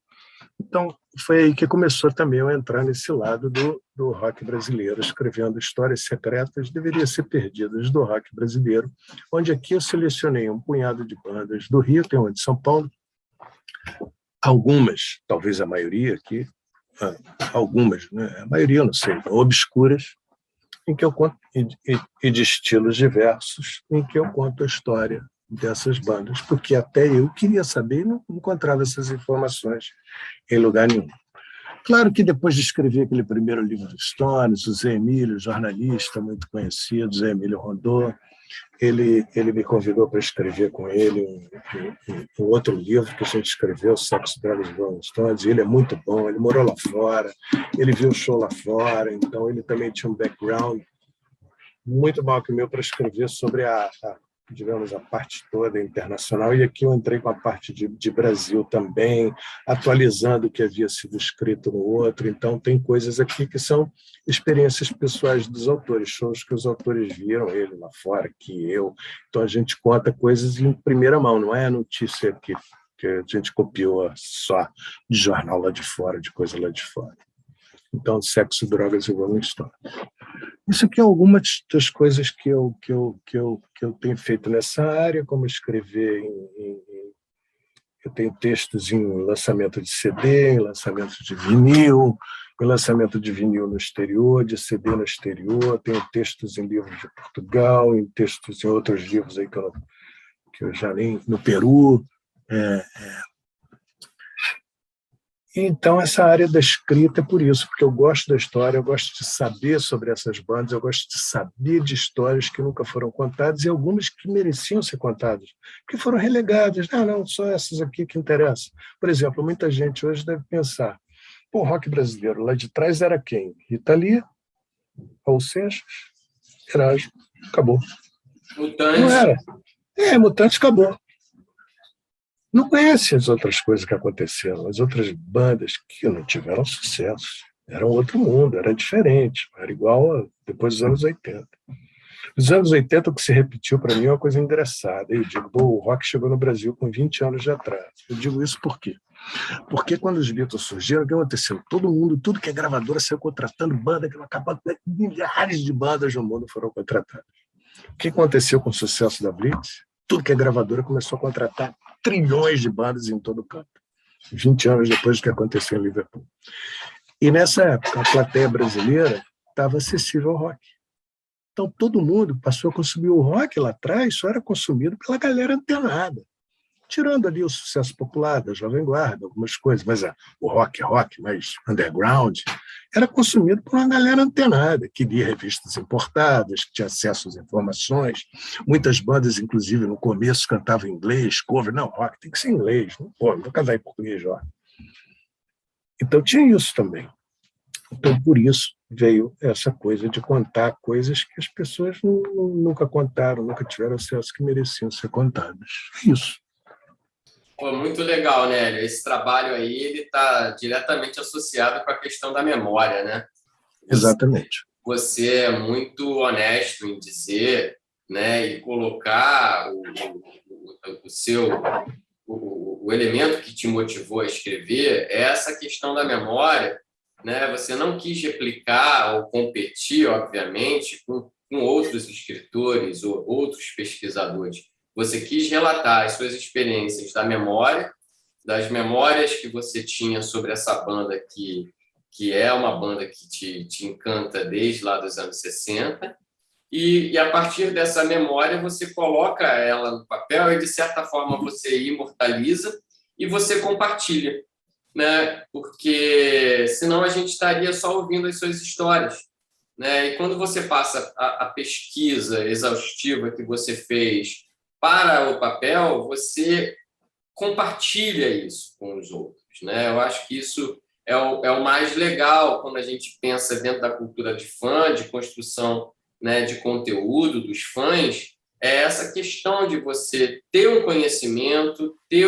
Então, foi aí que começou também a entrar nesse lado do rock brasileiro, escrevendo histórias secretas, deveria ser perdidas do rock brasileiro, onde aqui eu selecionei um punhado de bandas do Rio, tem uma de São Paulo, algumas, talvez a maioria aqui, algumas, né? A maioria, eu não sei, obscuras, em que eu conto, e de estilos diversos, em que eu conto a história dessas bandas, porque até eu queria saber e não encontrava essas informações em lugar nenhum. Claro que depois de escrever aquele primeiro livro dos Stones, o Zé Emílio, jornalista muito conhecido, Zé Emílio Rondô, ele me convidou para escrever com ele um outro livro que a gente escreveu, Sexo, Drogas e Rolling Stones. Ele é muito bom, ele morou lá fora, ele viu o show lá fora, então ele também tinha um background muito maior que o meu para escrever sobre digamos, a parte toda internacional, e aqui eu entrei com a parte de Brasil também, atualizando o que havia sido escrito no outro. Então, tem coisas aqui que são experiências pessoais dos autores, shows que os autores viram, ele lá fora, que eu. Então, a gente conta coisas em primeira mão, não é notícia que a gente copiou só de jornal lá de fora, de coisa lá de fora. Então, Sexo, Drogas e Rolling Stones. Isso aqui é algumas das coisas que eu tenho feito nessa área, como escrever eu tenho textos em lançamento de CD, em lançamento de vinil, em lançamento de vinil no exterior, de CD no exterior, tenho textos em livros de Portugal, em textos em outros livros aí que eu já nem... no Peru. Então, essa área da escrita é por isso, porque eu gosto da história, eu gosto de saber sobre essas bandas, eu gosto de saber de histórias que nunca foram contadas e algumas que mereciam ser contadas, que foram relegadas. Não, só essas aqui que interessam. Por exemplo, muita gente hoje deve pensar, o rock brasileiro lá de trás era quem? Rita Lee, Raul Seixas, Erasmo, acabou. Mutantes. Não era. Mutantes, acabou. Não conhece as outras coisas que aconteceram, as outras bandas que não tiveram sucesso. Era um outro mundo, era diferente, era igual depois dos anos 80. Nos anos 80, o que se repetiu para mim é uma coisa engraçada. Eu digo, o rock chegou no Brasil com 20 anos de atraso. Eu digo isso por quê? Porque quando os Beatles surgiram, o que aconteceu? Todo mundo, tudo que é gravadora, saiu contratando banda, que acabou, milhares de bandas no mundo foram contratadas. O que aconteceu com o sucesso da Blitz? Tudo que é gravadora começou a contratar trilhões de bandas em todo o canto. 20 anos depois do que aconteceu em Liverpool. E nessa época, a plateia brasileira estava acessível ao rock. Então, todo mundo passou a consumir o rock lá atrás, só era consumido pela galera antenada. Tirando ali o sucesso popular da Jovem Guarda, algumas coisas, mas o rock, mais underground, era consumido por uma galera antenada, que lia revistas importadas, que tinha acesso às informações. Muitas bandas, inclusive, no começo cantavam em inglês, cover. Não, rock tem que ser em inglês, não vou cantar em português, rock. Então, tinha isso também. Então, por isso, veio essa coisa de contar coisas que as pessoas nunca contaram, nunca tiveram acesso, que mereciam ser contadas. Isso. Pô, muito legal, né? Esse trabalho aí ele está diretamente associado com a questão da memória, né? Exatamente. Você é muito honesto em dizer, né, e colocar o elemento que te motivou a escrever é essa questão da memória, né? Você não quis replicar ou competir, obviamente, com outros escritores ou outros pesquisadores. Você quis relatar as suas experiências da memória, das memórias que você tinha sobre essa banda que é uma banda que te encanta desde lá dos anos 60, e a partir dessa memória você coloca ela no papel e, de certa forma, você imortaliza e você compartilha, né? Porque senão a gente estaria só ouvindo as suas histórias, né? E quando você passa a pesquisa exaustiva que você fez para o papel, você compartilha isso com os outros, né? Eu acho que isso é o mais legal quando a gente pensa dentro da cultura de fã, de construção, né, de conteúdo dos fãs, é essa questão de você ter um conhecimento, ter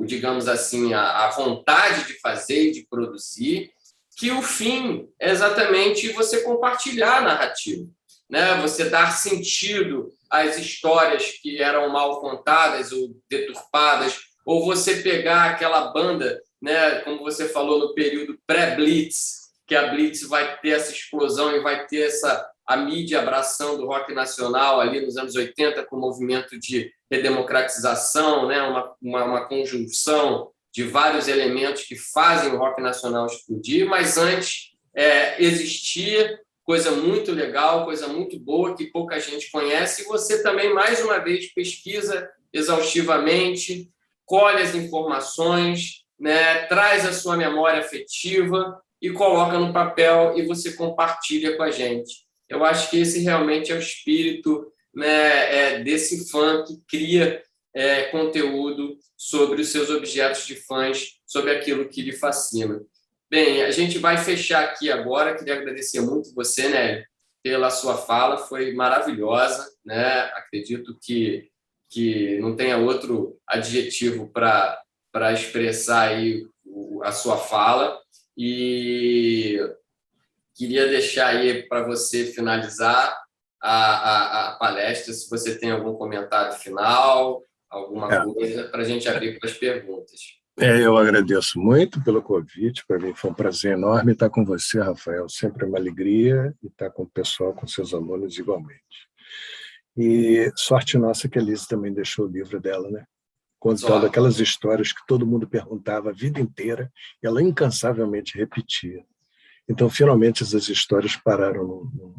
digamos assim, a vontade de fazer e de produzir, que o fim é exatamente você compartilhar a narrativa, né? Você dar sentido às histórias que eram mal contadas ou deturpadas, ou você pegar aquela banda, né, como você falou, no período pré-Blitz, que a Blitz vai ter essa explosão e vai ter a mídia abraçando o rock nacional ali nos anos 80 com o movimento de redemocratização, né, uma conjunção de vários elementos que fazem o rock nacional explodir, mas antes existia coisa muito legal, coisa muito boa que pouca gente conhece, e você também, mais uma vez, pesquisa exaustivamente, colhe as informações, né, traz a sua memória afetiva e coloca no papel e você compartilha com a gente. Eu acho que esse realmente é o espírito, né, desse fã que cria conteúdo sobre os seus objetos de fãs, sobre aquilo que lhe fascina. Bem, a gente vai fechar aqui agora. Queria agradecer muito você, né, pela sua fala, foi maravilhosa, né? Acredito que não tenha outro adjetivo para expressar aí a sua fala. E queria deixar aí para você finalizar a palestra, se você tem algum comentário final, alguma É, coisa, para a gente abrir para as perguntas. eu agradeço muito pelo convite. Para mim foi um prazer enorme estar com você, Rafael. Sempre uma alegria e estar com o pessoal, com seus alunos igualmente. E sorte nossa que a Liz também deixou o livro dela, né? Contando Só. aquelas histórias que todo mundo perguntava a vida inteira e ela incansavelmente repetia. Então, finalmente, essas histórias pararam no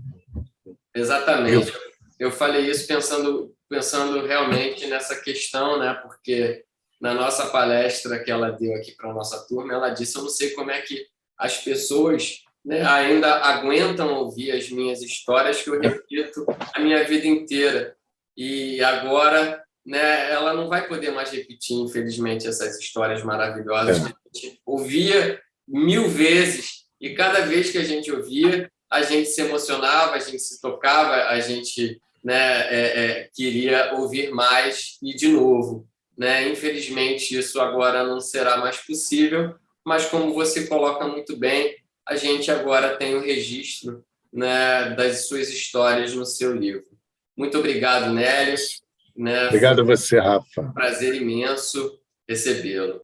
Exatamente. livro. Eu falei isso pensando realmente nessa questão, né? Porque na nossa palestra que ela deu aqui para a nossa turma, ela disse: eu não sei como é que as pessoas, né, ainda aguentam ouvir as minhas histórias que eu repito a minha vida inteira. E agora, né, ela não vai poder mais repetir, infelizmente, essas histórias maravilhosas que É, a gente ouvia 1000 vezes, e cada vez que a gente ouvia, a gente se emocionava, a gente se tocava, a gente, né, queria ouvir mais e de novo, né? Infelizmente, isso agora não será mais possível, mas como você coloca muito bem, a gente agora tem o registro, né, das suas histórias no seu livro. Muito obrigado, Nélio, né? Foi obrigado a você, um Rafa. prazer imenso recebê-lo.